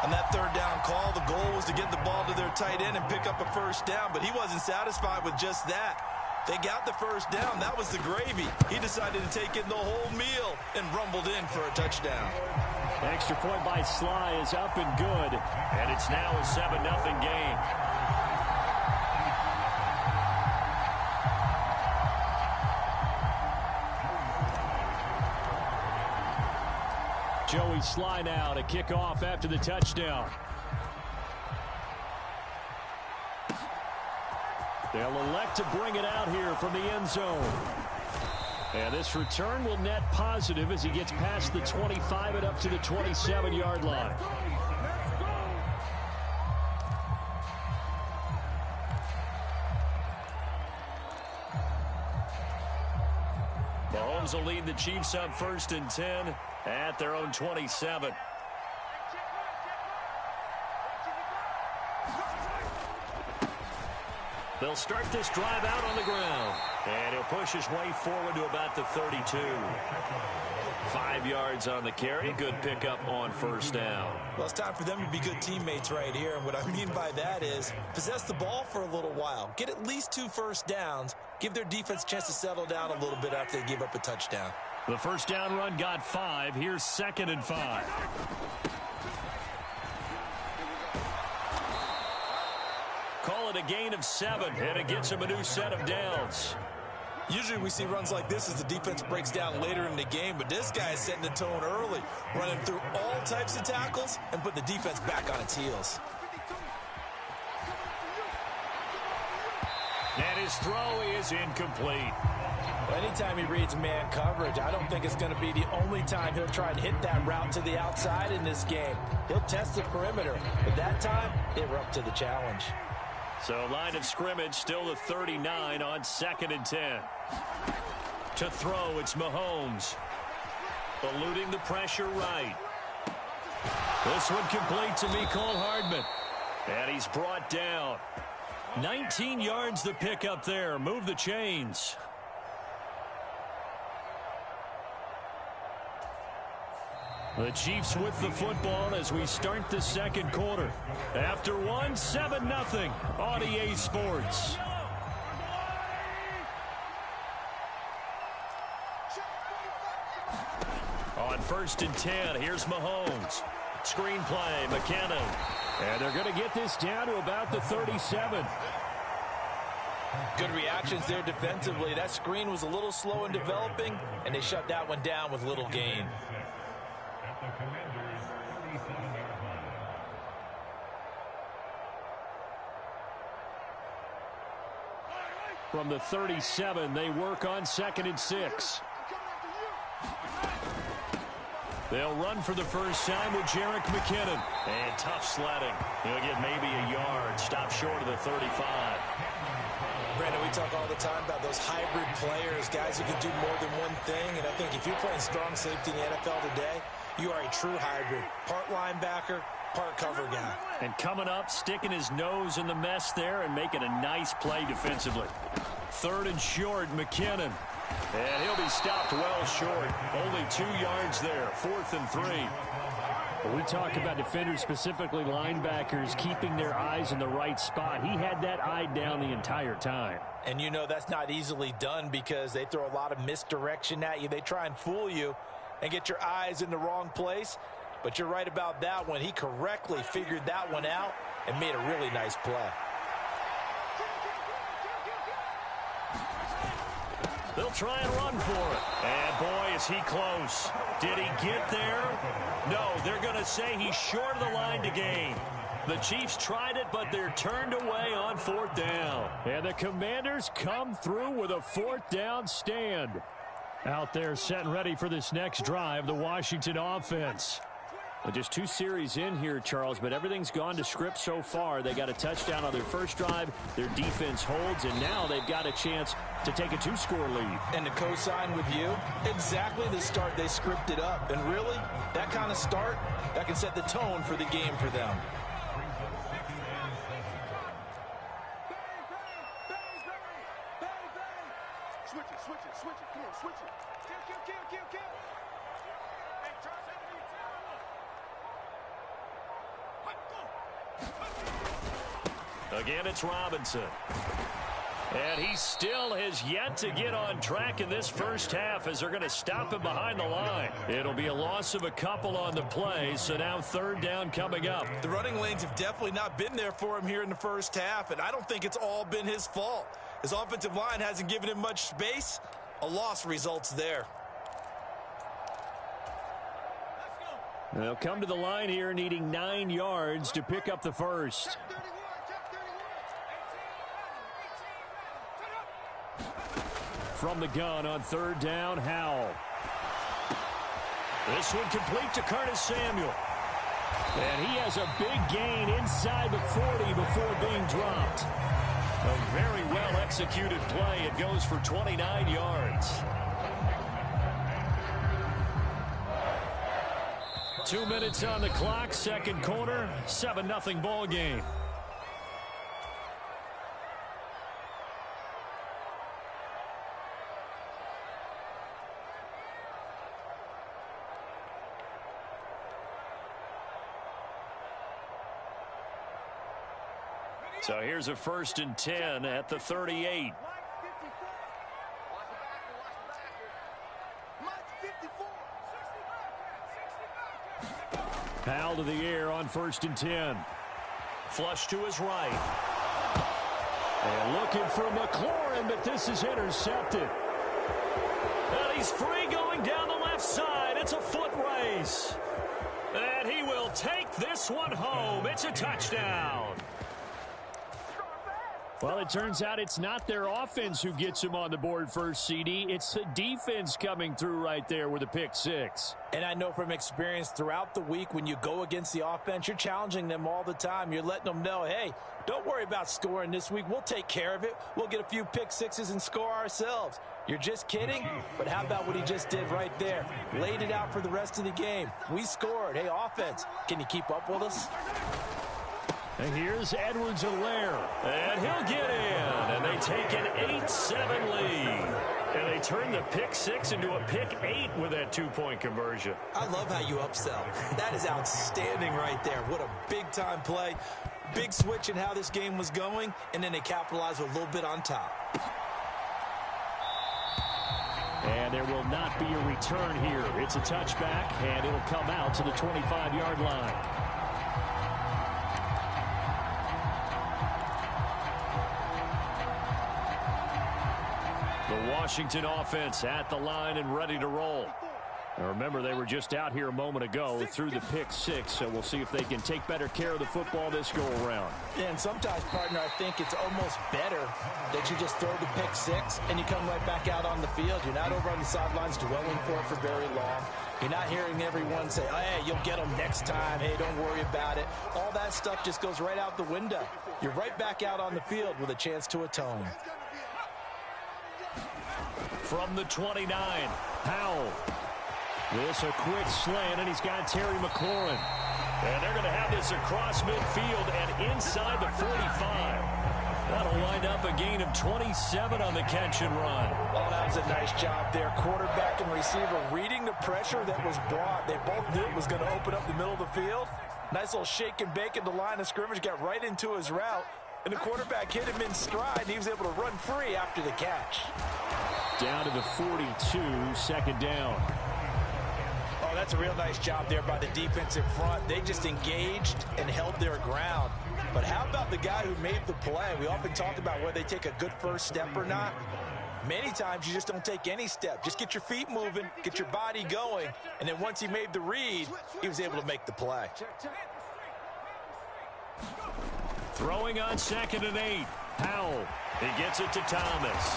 On that 3rd down call, the goal was to get the ball to their tight end and pick up a 1st down, but he wasn't satisfied with just that. They got the 1st down. That was the gravy. He decided to take in the whole meal and rumbled in for a touchdown. Extra point by Sly is up and good, and it's now a 7-0 game. Joey Sly now to kick off after the touchdown. They'll elect to bring it out here from the end zone. And this return will net positive as he gets past the 25 and up to the 27-yard line. Mahomes will lead the Chiefs up 1st and 10 at their own 27. They'll start this drive out on the ground. And he'll push his way forward to about the 32. 5 yards on the carry. Good pickup on 1st down. Well, it's time for them to be good teammates right here. And what I mean by that is possess the ball for a little while. Get at least 2 first downs. Give their defense a chance to settle down a little bit after they give up a touchdown. The 1st down run got 5. Here's 2nd and 5. Call it a gain of 7, and it gets him a new set of downs. Usually we see runs like this as the defense breaks down later in the game, but this guy is setting the tone early, running through all types of tackles and put the defense back on its heels. And his throw is incomplete. Anytime he reads man coverage, I don't think it's going to be the only time he'll try and hit that route to the outside in this game. He'll test the perimeter, but that time, they were up to the challenge. So line of scrimmage still the 39 on 2nd and 10. To throw, it's Mahomes. Eluding the pressure right. This one complete to Mecole Hardman. And he's brought down. 19 yards the pick up there. Move the chains. The Chiefs with the football as we start the second quarter. After 7-0 on EA Sports. On 1st and 10, here's Mahomes. Screen play, McKinnon. And they're going to get this down to about the 37. Good reactions there defensively. That screen was a little slow in developing, and they shut that one down with little gain. From the 37, they work on 2nd and 6. They'll run for the first time with Jerick McKinnon. And tough sledding. He'll get maybe a yard. Stop short of the 35. Brandon, we talk all the time about those hybrid players, guys who can do more than one thing. And I think if you're playing strong safety in the NFL today, you are a true hybrid. Part linebacker, part cover guy. And coming up, sticking his nose in the mess there and making a nice play defensively. 3rd and short, McKinnon. And he'll be stopped well short. Only 2 yards there. 4th and 3. When we talk about defenders, specifically linebackers, keeping their eyes in the right spot, he had that eye down the entire time. And you know that's not easily done because they throw a lot of misdirection at you. They try and fool you and get your eyes in the wrong place. But you're right about that one. He correctly figured that one out and made a really nice play. They'll try and run for it. And boy, is he close. Did he get there? No, they're going to say he's short of the line to gain. The Chiefs tried it, but they're turned away on 4th down. And the Commanders come through with a 4th down stand. Out there set and ready for this next drive, the Washington offense. Well, just 2 series in here, Charles, but everything's gone to script so far. They got a touchdown on their first drive. Their defense holds, and now they've got a chance to take a 2-score lead. And to co-sign with you, exactly the start they scripted up. And really, that kind of start, that can set the tone for the game for them. Switch it. Come on, switch it. Kill. Again, it's Robinson. And he still has yet to get on track in this first half as they're going to stop him behind the line. It'll be a loss of a couple on the play, so now 3rd down coming up. The running lanes have definitely not been there for him here in the first half, and I don't think it's all been his fault. His offensive line hasn't given him much space. A loss results there. They'll come to the line here needing 9 yards to pick up the first. From the gun on 3rd down, Howell. This one complete to Curtis Samuel. And he has a big gain inside the 40 before being dropped. A very well-executed play. It goes for 29 yards. 2 minutes on the clock, second quarter, 7-0 ball game. So here's a 1st and 10 at the 38. Powell to the air on 1st and 10. Flush to his right. And looking for McLaurin, but this is intercepted. And he's free going down the left side. It's a foot race. And he will take this one home. It's a touchdown. Well, it turns out it's not their offense who gets him on the board first, CD. It's the defense coming through right there with a pick six. And I know from experience throughout the week when you go against the offense, you're challenging them all the time. You're letting them know, hey, don't worry about scoring this week. We'll take care of it. We'll get a few pick sixes and score ourselves. You're just kidding? But how about what he just did right there? Laid it out for the rest of the game. We scored. Hey, offense, can you keep up with us? And here's Edwards-Helaire, and he'll get in, and they take an 8-7 lead. And they turn the pick six into a pick 8 with that two-point conversion. I love how you upsell. That is outstanding right there. What a big-time play. Big switch in how this game was going, and then they capitalized with a little bit on top. And there will not be a return here. It's a touchback, and it'll come out to the 25-yard line. The Washington offense at the line and ready to roll. Now remember, they were just out here a moment ago through the pick six, so we'll see if they can take better care of the football this go-around. Yeah, and sometimes, partner, I think it's almost better that you just throw the pick six and you come right back out on the field. You're not over on the sidelines dwelling for it for very long. You're not hearing everyone say, oh, hey, you'll get them next time. Hey, don't worry about it. All that stuff just goes right out the window. You're right back out on the field with a chance to atone. From the 29, Howell. This a quick slant, and he's got Terry McLaurin. And they're going to have this across midfield and inside the 45. That'll wind up a gain of 27 on the catch and run. Oh, that was a nice job there. Quarterback and receiver reading the pressure that was brought. They both knew it was going to open up the middle of the field. Nice little shake and bake at the line of scrimmage, got right into his route. And the quarterback hit him in stride, and he was able to run free after the catch. Down to the 42, second down. Oh, that's a real nice job there by the defensive front. They just engaged and held their ground. But how about the guy who made the play? We often talk about whether they take a good first step or not. Many times you just don't take any step. Just get your feet moving, get your body going, and then once he made the read, he was able to make the play. Throwing on 2nd and 8. Howell. He gets it to Thomas.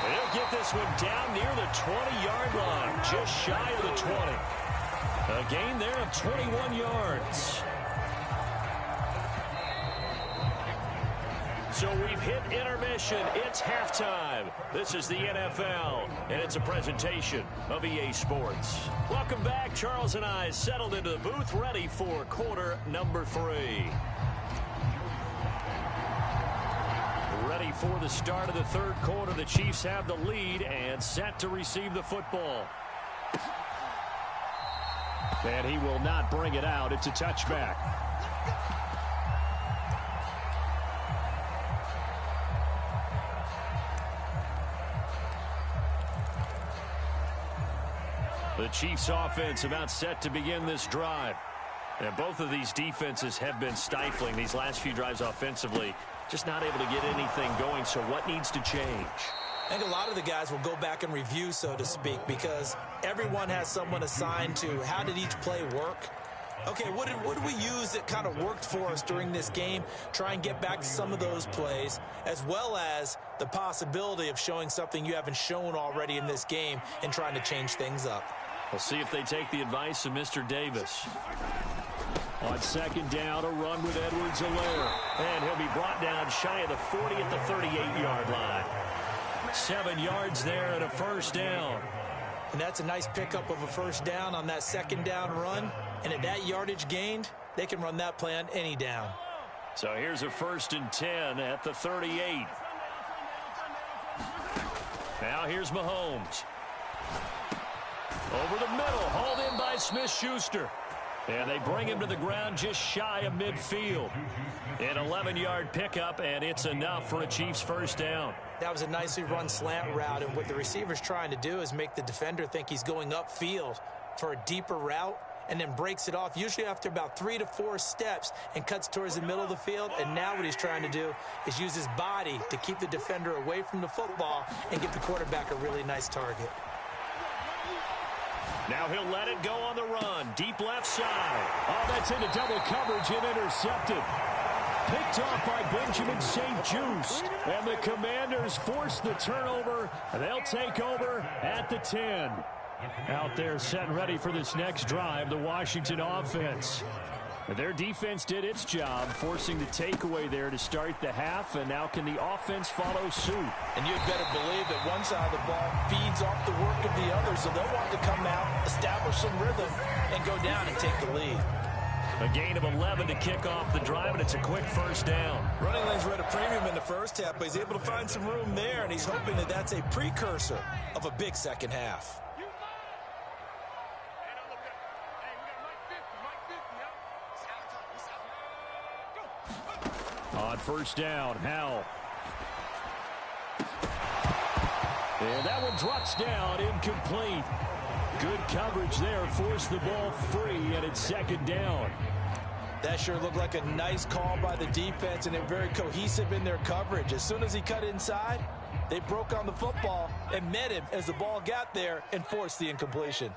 And he'll get this one down near the 20-yard line, just shy of the 20. A gain there of 21 yards. So we've hit intermission. It's halftime. This is the NFL, and it's a presentation of EA Sports. Welcome back. Charles and I settled into the booth, ready for quarter number 3. Ready for the start of the third quarter. The Chiefs have the lead and set to receive the football. And he will not bring it out. It's a touchback. The Chiefs offense about set to begin this drive. And both of these defenses have been stifling these last few drives offensively. Just not able to get anything going, so what needs to change? I think a lot of the guys will go back and review, so to speak, because everyone has someone assigned to how did each play work. Okay, what did we use that kind of worked for us during this game? Try and get back to some of those plays, as well as the possibility of showing something you haven't shown already in this game and trying to change things up. We'll see if they take the advice of Mr. Davis. On 2nd down, a run with Edwards-Helaire. And he'll be brought down shy of the 40 at the 38-yard line. 7 yards there and a first down. And that's a nice pickup of a first down on that 2nd down run. And at that yardage gained, they can run that play on any down. So here's a 1st and 10 at the 38. Now here's Mahomes. Over the middle, hauled in by Smith-Schuster. And they bring him to the ground just shy of midfield. An 11-yard pickup, and it's enough for a Chiefs first down. That was a nicely run slant route, and what the receiver's trying to do is make the defender think he's going upfield for a deeper route, and then breaks it off, usually after about 3 to 4 steps, and cuts towards the middle of the field. And now what he's trying to do is use his body to keep the defender away from the football and give the quarterback a really nice target. Now he'll let it go on the run. Deep left side. Oh, that's into double coverage and intercepted. Picked off by Benjamin St-Juste. And the Commanders force the turnover. They'll take over at the 10. Out there set and ready for this next drive, the Washington offense. Their defense did its job, forcing the takeaway there to start the half, and now can the offense follow suit? And you'd better believe that one side of the ball feeds off the work of the other, so they'll want to come out, establish some rhythm, and go down and take the lead. A gain of 11 to kick off the drive, and it's a quick first down. Running lanes were at a premium in the first half, but he's able to find some room there, and he's hoping that that's a precursor of a big second half. On first down, Howell. And that one drops down, incomplete. Good coverage there, forced the ball free, and it's second down. That sure looked like a nice call by the defense, and they're very cohesive in their coverage. As soon as he cut inside, they broke on the football and met him as the ball got there and forced the incompletion.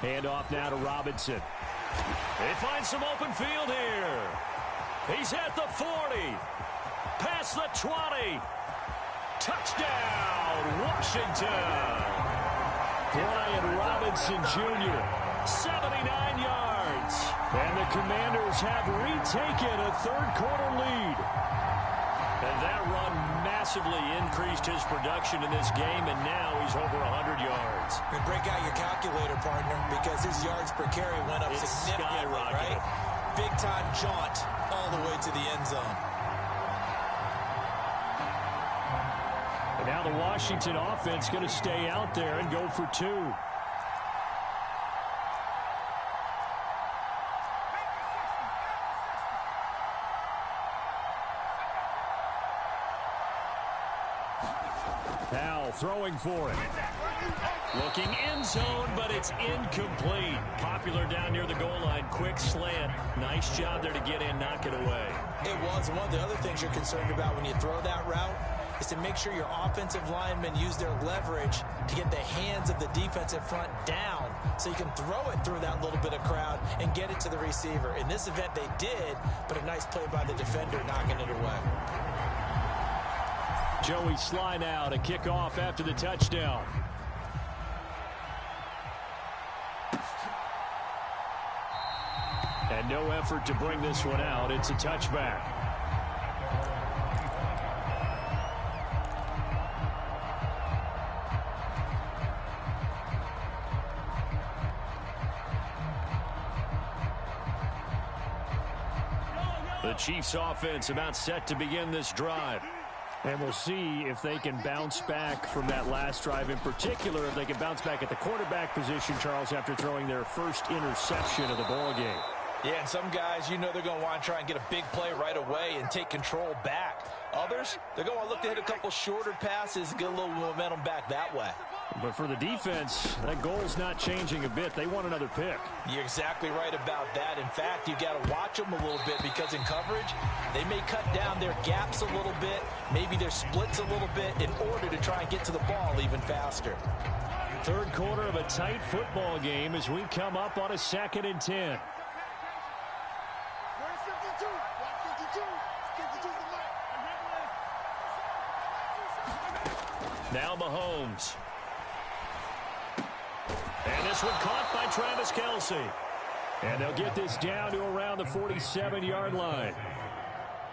Handoff now to Robinson. They find some open field here. He's at the 40. Past the 20. Touchdown, Washington. Brian Robinson Jr., 79 yards. And the Commanders have retaken a third-quarter lead. And that run massively increased his production in this game, and now he's over 100 yards. And break out your calculator, partner, because his yards per carry went up significantly, right? Big-time jaunt all the way to the end zone. And now the Washington offense going to stay out there and go for 2. Howell throwing for it. Looking end zone, but it's incomplete. Popular down near the goal line. Quick slant. Nice job there to get in, knock it away. It was. One of the other things you're concerned about when you throw that route is to make sure your offensive linemen use their leverage to get the hands of the defensive front down so you can throw it through that little bit of crowd and get it to the receiver. In this event, they did, but a nice play by the defender knocking it away. Joey Sly now to kick off after the touchdown. And no effort to bring this one out. It's a touchback. The Chiefs offense about set to begin this drive. And we'll see if they can bounce back from that last drive, in particular, if they can bounce back at the quarterback position, Charles, after throwing their first interception of the ball game. Yeah, and some guys, you know they're going to want to try and get a big play right away and take control back. Others, they're going to look to hit a couple shorter passes and get a little momentum back that way. But for the defense, that goal's not changing a bit. They want another pick. You're exactly right about that. In fact, you got to watch them a little bit because in coverage, they may cut down their gaps a little bit, maybe their splits a little bit in order to try and get to the ball even faster. Third quarter of a tight football game as we come up on a 2nd and 10. Now Mahomes. And this one caught by Travis Kelce. And they'll get this down to around the 47-yard line.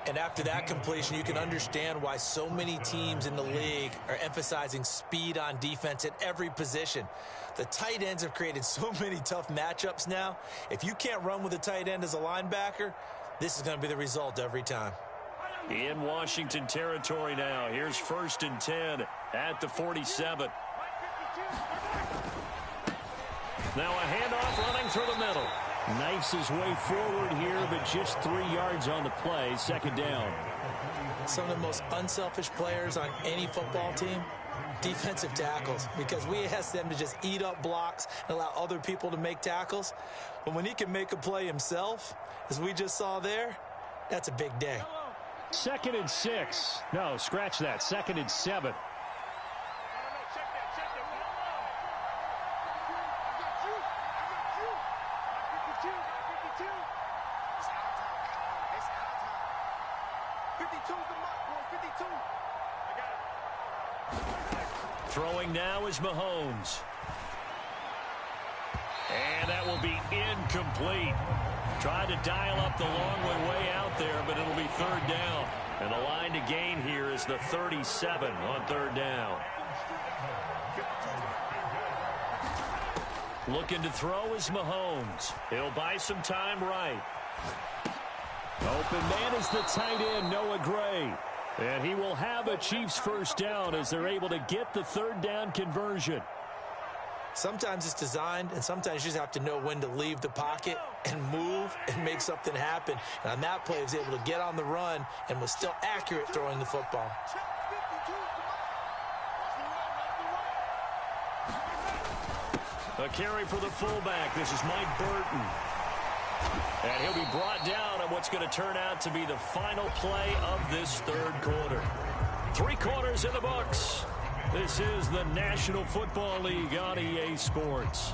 And after that completion, you can understand why so many teams in the league are emphasizing speed on defense at every position. The tight ends have created so many tough matchups now. If you can't run with a tight end as a linebacker, this is going to be the result every time. In Washington territory now. Here's 1st and 10 at the 47. Now a handoff running through the middle. Knifes his way forward here, but just 3 yards on the play. 2nd down. Some of the most unselfish players on any football team Defensive tackles, because we ask them to just eat up blocks and allow other people to make tackles. But when he can make a play himself, as we just saw there, that's a big day. 2nd and 6. No, scratch that. 2nd and 7. Throwing now is Mahomes. And that will be incomplete. Tried to dial up the long way out there, but it'll be 3rd down. And the line to gain here is the 37 on 3rd down. Looking to throw is Mahomes. He'll buy some time right. Open man is the tight end, Noah Gray. And he will have a Chiefs 1st down as they're able to get the 3rd down conversion. Sometimes it's designed, and sometimes you just have to know when to leave the pocket and move and make something happen. And on that play, he was able to get on the run and was still accurate throwing the football. A carry for the fullback. This is Mike Burton. And he'll be brought down on what's going to turn out to be the final play of this 3rd quarter. 3 quarters in the books. This is the National Football League on EA Sports.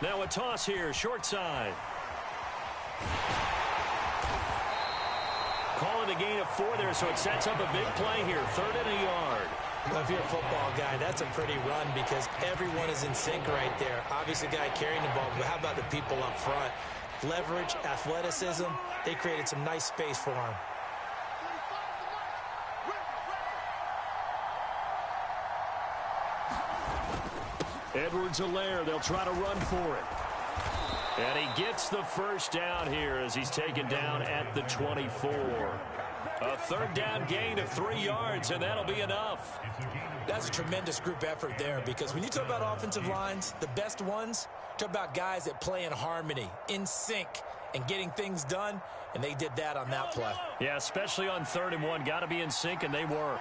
Now a toss here, short side. Calling a gain of 4 there, so it sets up a big play here. 3rd and a yard. Well, if you're a football guy, that's a pretty run because everyone is in sync right there. Obviously, the guy carrying the ball, but how about the people up front? Leverage, athleticism, they created some nice space for him. Edwards-Helaire, they'll try to run for it. And he gets the 1st down here as he's taken down at the 24. A 3rd down gain of 3 yards, and that'll be enough. That's a tremendous group effort there because when you talk about offensive lines, the best ones, talk about guys that play in harmony, in sync, and getting things done, and they did that on that play. Yeah, especially on 3rd and 1. Got to be in sync, and they were.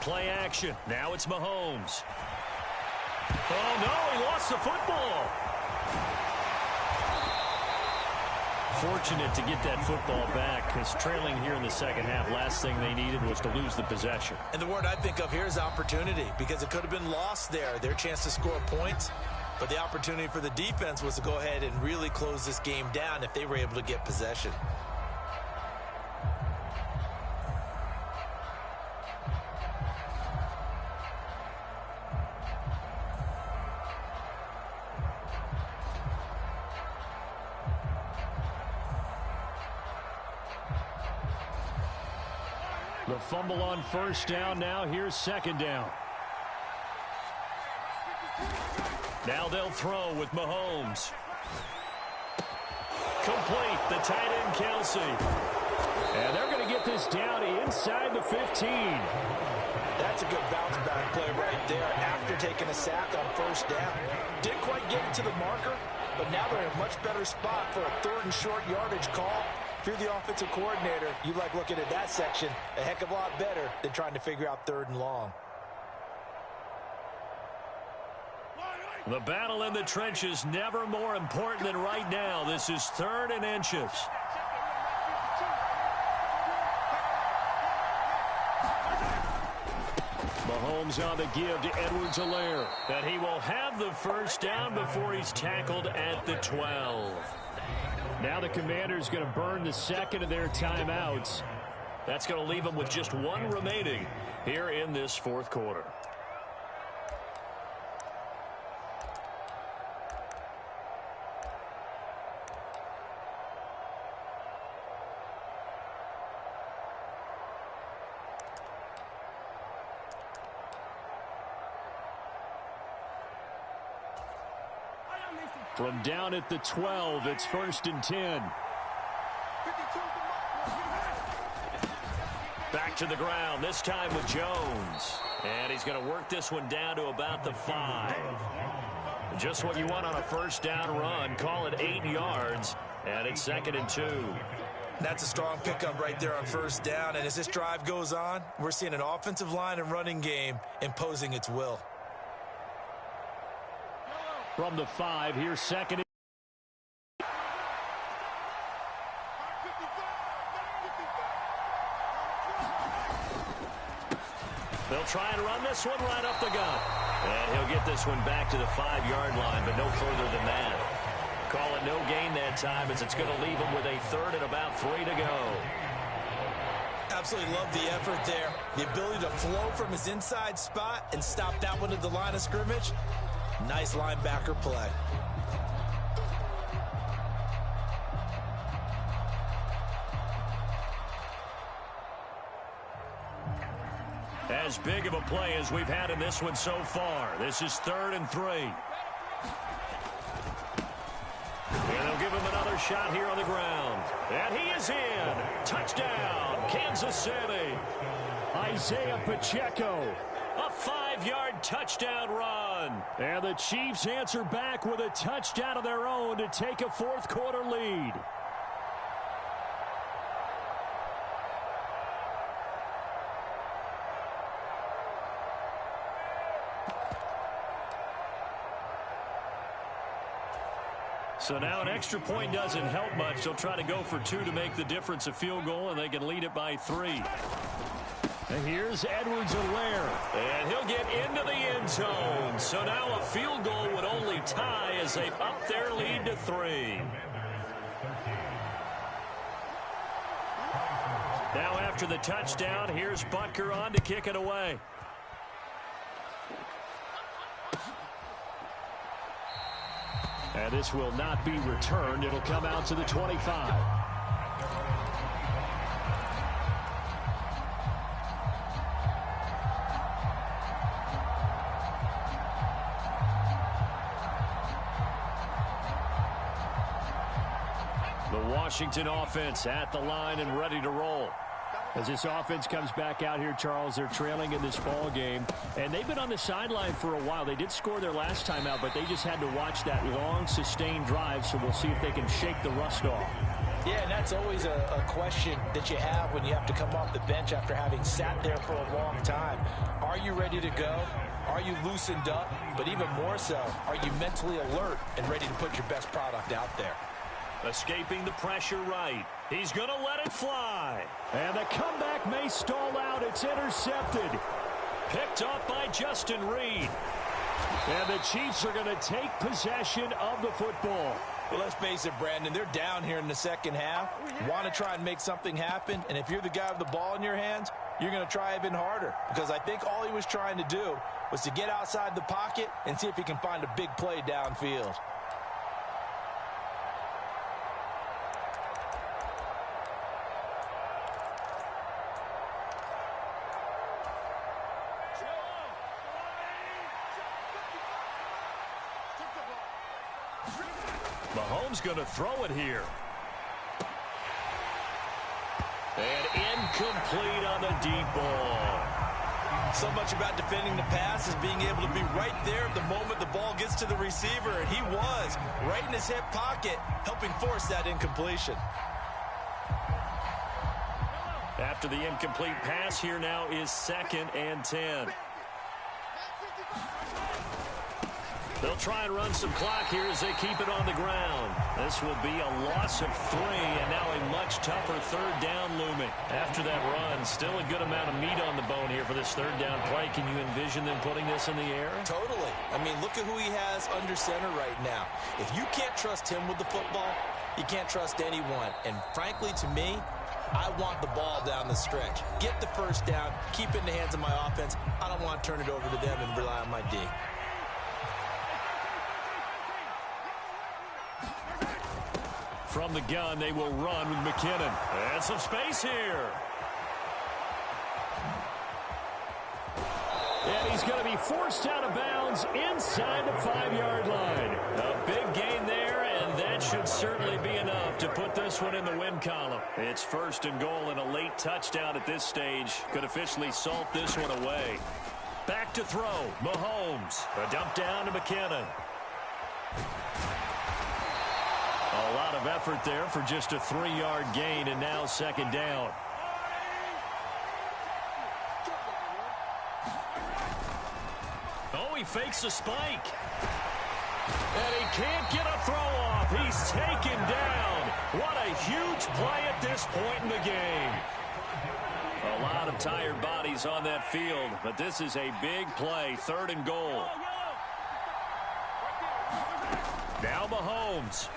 Play action. Now it's Mahomes. Oh, no, he lost the football. Fortunate to get that football back because trailing here in the 2nd half, last thing they needed was to lose the possession. And the word I think of here is opportunity because it could have been lost there, their chance to score points. But the opportunity for the defense was to go ahead and really close this game down if they were able to get possession. The fumble on 1st down. Now here's 2nd down. Now they'll throw with Mahomes. Complete. The tight end, Kelsey. And they're going to get this down inside the 15. That's a good bounce back play right there after taking a sack on 1st down. Didn't quite get it to the marker, but now they're in a much better spot for a 3rd and short yardage call. If you're the offensive coordinator, you like looking at that section a heck of a lot better than trying to figure out 3rd and long. The battle in the trenches never more important than right now. This is 3rd and inches. Mahomes on the give to Edwards-Helaire. And he will have the 1st down before he's tackled at the 12. Now the Commanders going to burn the 2nd of their timeouts. That's going to leave them with just 1 remaining here in this 4th quarter. From down at the 12, it's 1st and 10. Back to the ground, this time with Jones. And he's going to work this one down to about the 5. Just what you want on a first down run. Call it 8 yards, and it's 2nd and 2. That's a strong pickup right there on first down. And as this drive goes on, we're seeing an offensive line and running game imposing its will. From the 5, here's 2nd and they'll try and run this one right up the gut. And he'll get this one back to the 5-yard line, but no further than that. Call it no gain that time, as it's going to leave him with a 3rd and about 3 to go. Absolutely love the effort there. The ability to flow from his inside spot and stop that one at the line of scrimmage. Nice linebacker play. As big of a play as we've had in this one so far. This is 3rd and 3. And they'll give him another shot here on the ground. And he is in. Touchdown, Kansas City. Isaiah Pacheco. A 5-yard touchdown run. And the Chiefs answer back with a touchdown of their own to take a 4th quarter lead. So now an extra point doesn't help much. They'll try to go for 2 to make the difference a field goal, and they can lead it by 3. And here's Edwards-Helaire. And he'll get into the end zone. So now a field goal would only tie as they've upped their lead to 3. Now after the touchdown, here's Butker on to kick it away. And this will not be returned. It'll come out to the 25. The Washington offense at the line and ready to roll. As this offense comes back out here, Charles, they're trailing in this ball game, and they've been on the sideline for a while. They did score their last time out, but they just had to watch that long, sustained drive, so we'll see if they can shake the rust off. Yeah, and that's always a question that you have when you have to come off the bench after having sat there for a long time. Are you ready to go? Are you loosened up? But even more so, are you mentally alert and ready to put your best product out there? Escaping the pressure right. He's going to let it fly. And the comeback may stall out. It's intercepted. Picked up by Justin Reed. And the Chiefs are going to take possession of the football. Well, let's face it, Brandon, they're down here in the second half. Want to try and make something happen. And if you're the guy with the ball in your hands, you're going to try even harder. Because I think all he was trying to do was to get outside the pocket and see if he can find a big play downfield. Mahomes going to throw it here. And incomplete on the deep ball. So much about defending the pass is being able to be right there at the moment the ball gets to the receiver, and he was right in his hip pocket, helping force that incompletion. After the incomplete pass, here now is 2nd and 10. They'll try and run some clock here as they keep it on the ground. This will be a loss of 3, and now a much tougher 3rd down looming. After that run, still a good amount of meat on the bone here for this 3rd down play. Can you envision them putting this in the air? Totally. I mean, look at who he has under center right now. If you can't trust him with the football, you can't trust anyone. And frankly, to me, I want the ball down the stretch. Get the first down, keep it in the hands of my offense. I don't want to turn it over to them and rely on my D. From the gun, they will run with McKinnon. And some space here. And he's going to be forced out of bounds inside the 5-yard line. A big gain should certainly be enough to put this one in the win column. It's 1st and goal, and a late touchdown at this stage could officially salt this one away. Back to throw, Mahomes. A dump down to McKinnon. A lot of effort there for just a 3-yard gain, and now 2nd down. Oh, he fakes a spike. And he can't get a throw off. He's taken down. What a huge play at this point in the game. A lot of tired bodies on that field, but this is a big play, 3rd and goal. Now Mahomes.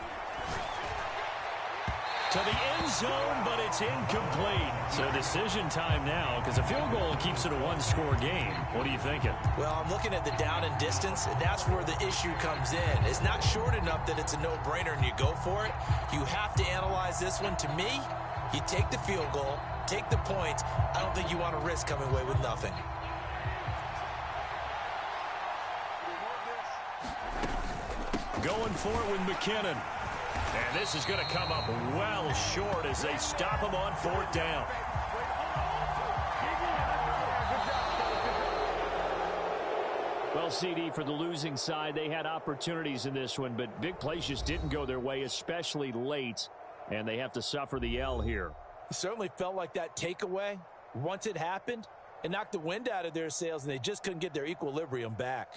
To the end zone, but it's incomplete. So decision time now, because a field goal keeps it a 1-score game. What are you thinking? Well, I'm looking at the down and distance, and that's where the issue comes in. It's not short enough that it's a no-brainer and you go for it. You have to analyze this one. To me, you take the field goal, take the points. I don't think you want to risk coming away with nothing. Going for it with McKinnon. And this is going to come up well short as they stop him on 4th down. Well, CD, for the losing side, they had opportunities in this one, but big plays just didn't go their way, especially late, and they have to suffer the L here. It certainly felt like that takeaway, once it happened, it knocked the wind out of their sails, and they just couldn't get their equilibrium back.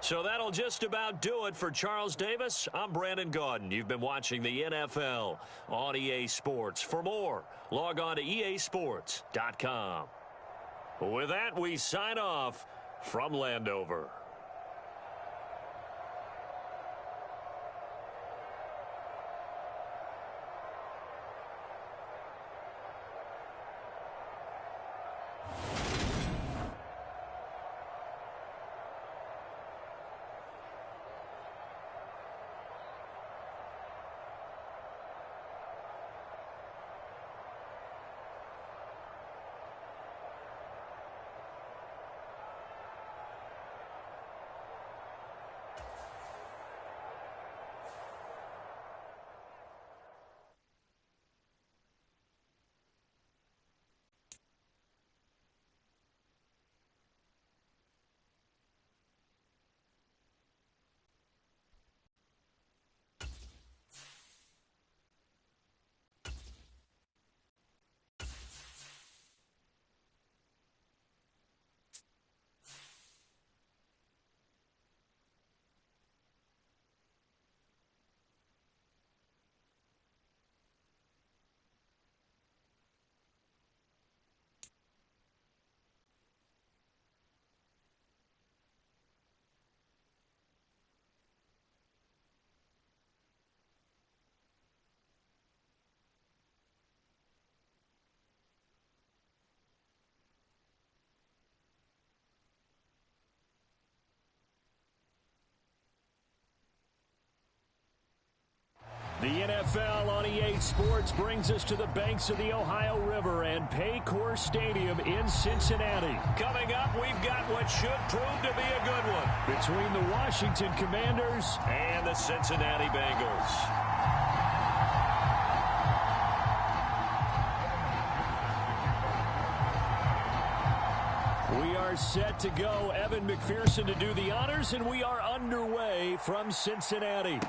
So that'll just about do it for Charles Davis. I'm Brandon Gaudin. You've been watching the NFL on EA Sports. For more, log on to easports.com. With that, we sign off from Landover. The NFL on EA Sports brings us to the banks of the Ohio River and Paycor Stadium in Cincinnati. Coming up, we've got what should prove to be a good one between the Washington Commanders and the Cincinnati Bengals. We are set to go. Evan McPherson to do the honors, and we are underway from Cincinnati.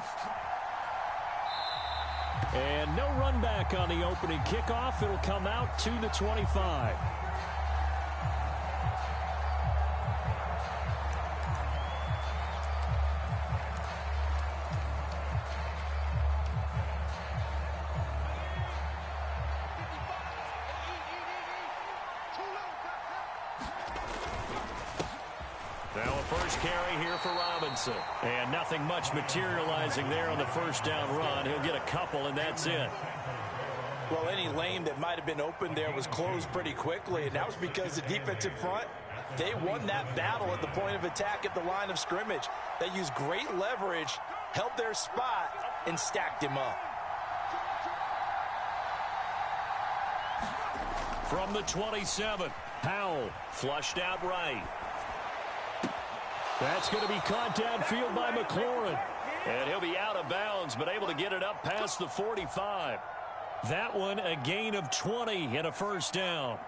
And no run back on the opening kickoff. It'll come out to the 25. first carry here for Robinson. And nothing much materializing there on the first down run. He'll get a couple, and that's it. Well, any lane that might have been open there was closed pretty quickly, and that was because the defensive front, they won that battle at the point of attack at the line of scrimmage. They used great leverage, held their spot, and stacked him up. From the 27, Howell flushed out right. That's going to be caught downfield by McLaurin. And he'll be out of bounds, but able to get it up past the 45. That one a gain of 20 and a first down.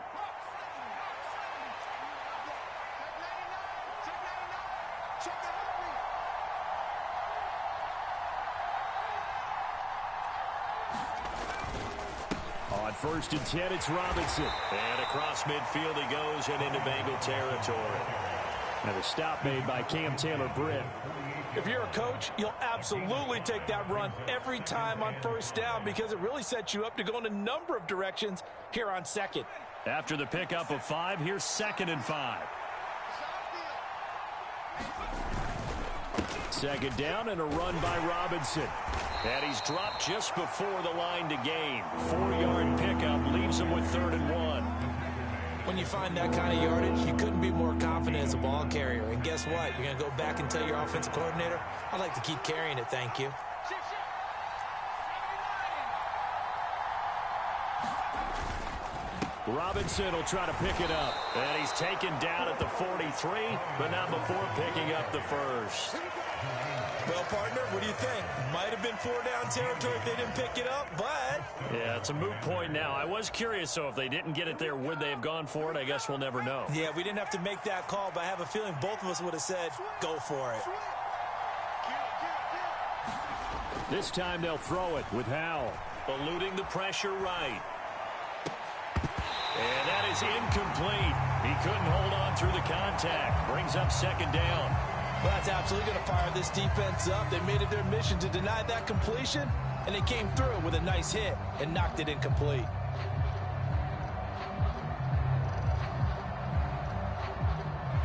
On first and 10, it's Robinson. And across midfield he goes and into Bengal territory. And a stop made by Cam Taylor-Britt. If you're a coach, you'll absolutely take that run every time on first down because it really sets you up to go in a number of directions here on second. After the pickup of 5, here's 2nd and 5. Second down and a run by Robinson. And he's dropped just before the line to gain. 4-yard pickup leaves him with 3rd and 1. When you find that kind of yardage, you couldn't be more confident as a ball carrier. And guess what? You're going to go back and tell your offensive coordinator, I'd like to keep carrying it, thank you. Robinson will try to pick it up. And he's taken down at the 43, but not before picking up the first. Well, partner, what do you think? Might have been 4-down territory if they didn't pick it up, but... Yeah, it's a moot point now. I was curious, so if they didn't get it there, would they have gone for it? I guess we'll never know. Yeah, we didn't have to make that call, but I have a feeling both of us would have said, go for it. This time they'll throw it with Howell. Eluding the pressure right. And that is incomplete. He couldn't hold on through the contact. Brings up 2nd down. Well, that's absolutely going to fire this defense up. They made it their mission to deny that completion, and they came through with a nice hit and knocked it incomplete.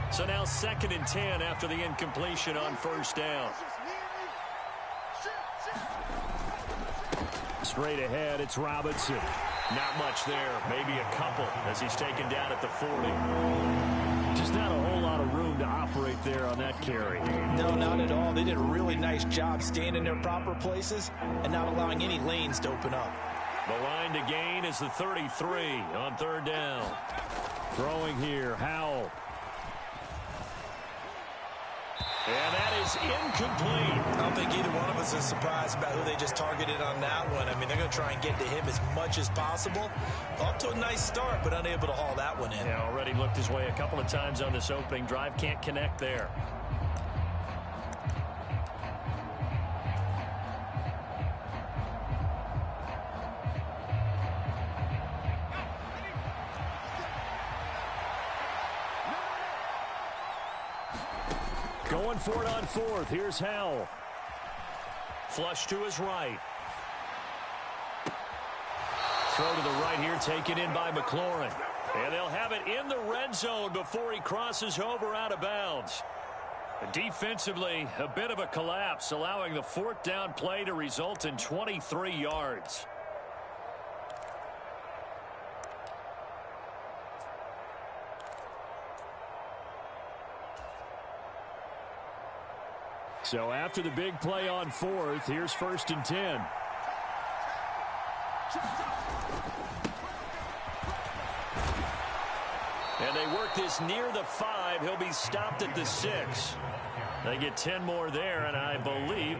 So now 2nd and 10 after the incompletion on first down. Straight ahead, it's Robinson. Not much there, maybe a couple as he's taken down at the 40. Just not a whole lot of room to operate there on that carry. No, not at all. They did a really nice job staying in their proper places and not allowing any lanes to open up. The line to gain is the 33 on 3rd down. Throwing here, Howell. And that is incomplete. I don't think either one of us is surprised about who they just targeted on that one. I mean, they're going to try and get to him as much as possible. Off to a nice start, but unable to haul that one in. Yeah, already looked his way a couple of times on this opening drive. Can't connect there. Going for it on 4th. Here's Howell. Flush to his right. Throw to the right here, taken in by McLaurin. And they'll have it in the red zone before he crosses over out of bounds. Defensively, a bit of a collapse, allowing the 4th down play to result in 23 yards. So after the big play on 4th, here's 1st and 10. And they work this near the 5. He'll be stopped at the 6. They get 10 more there, and I believe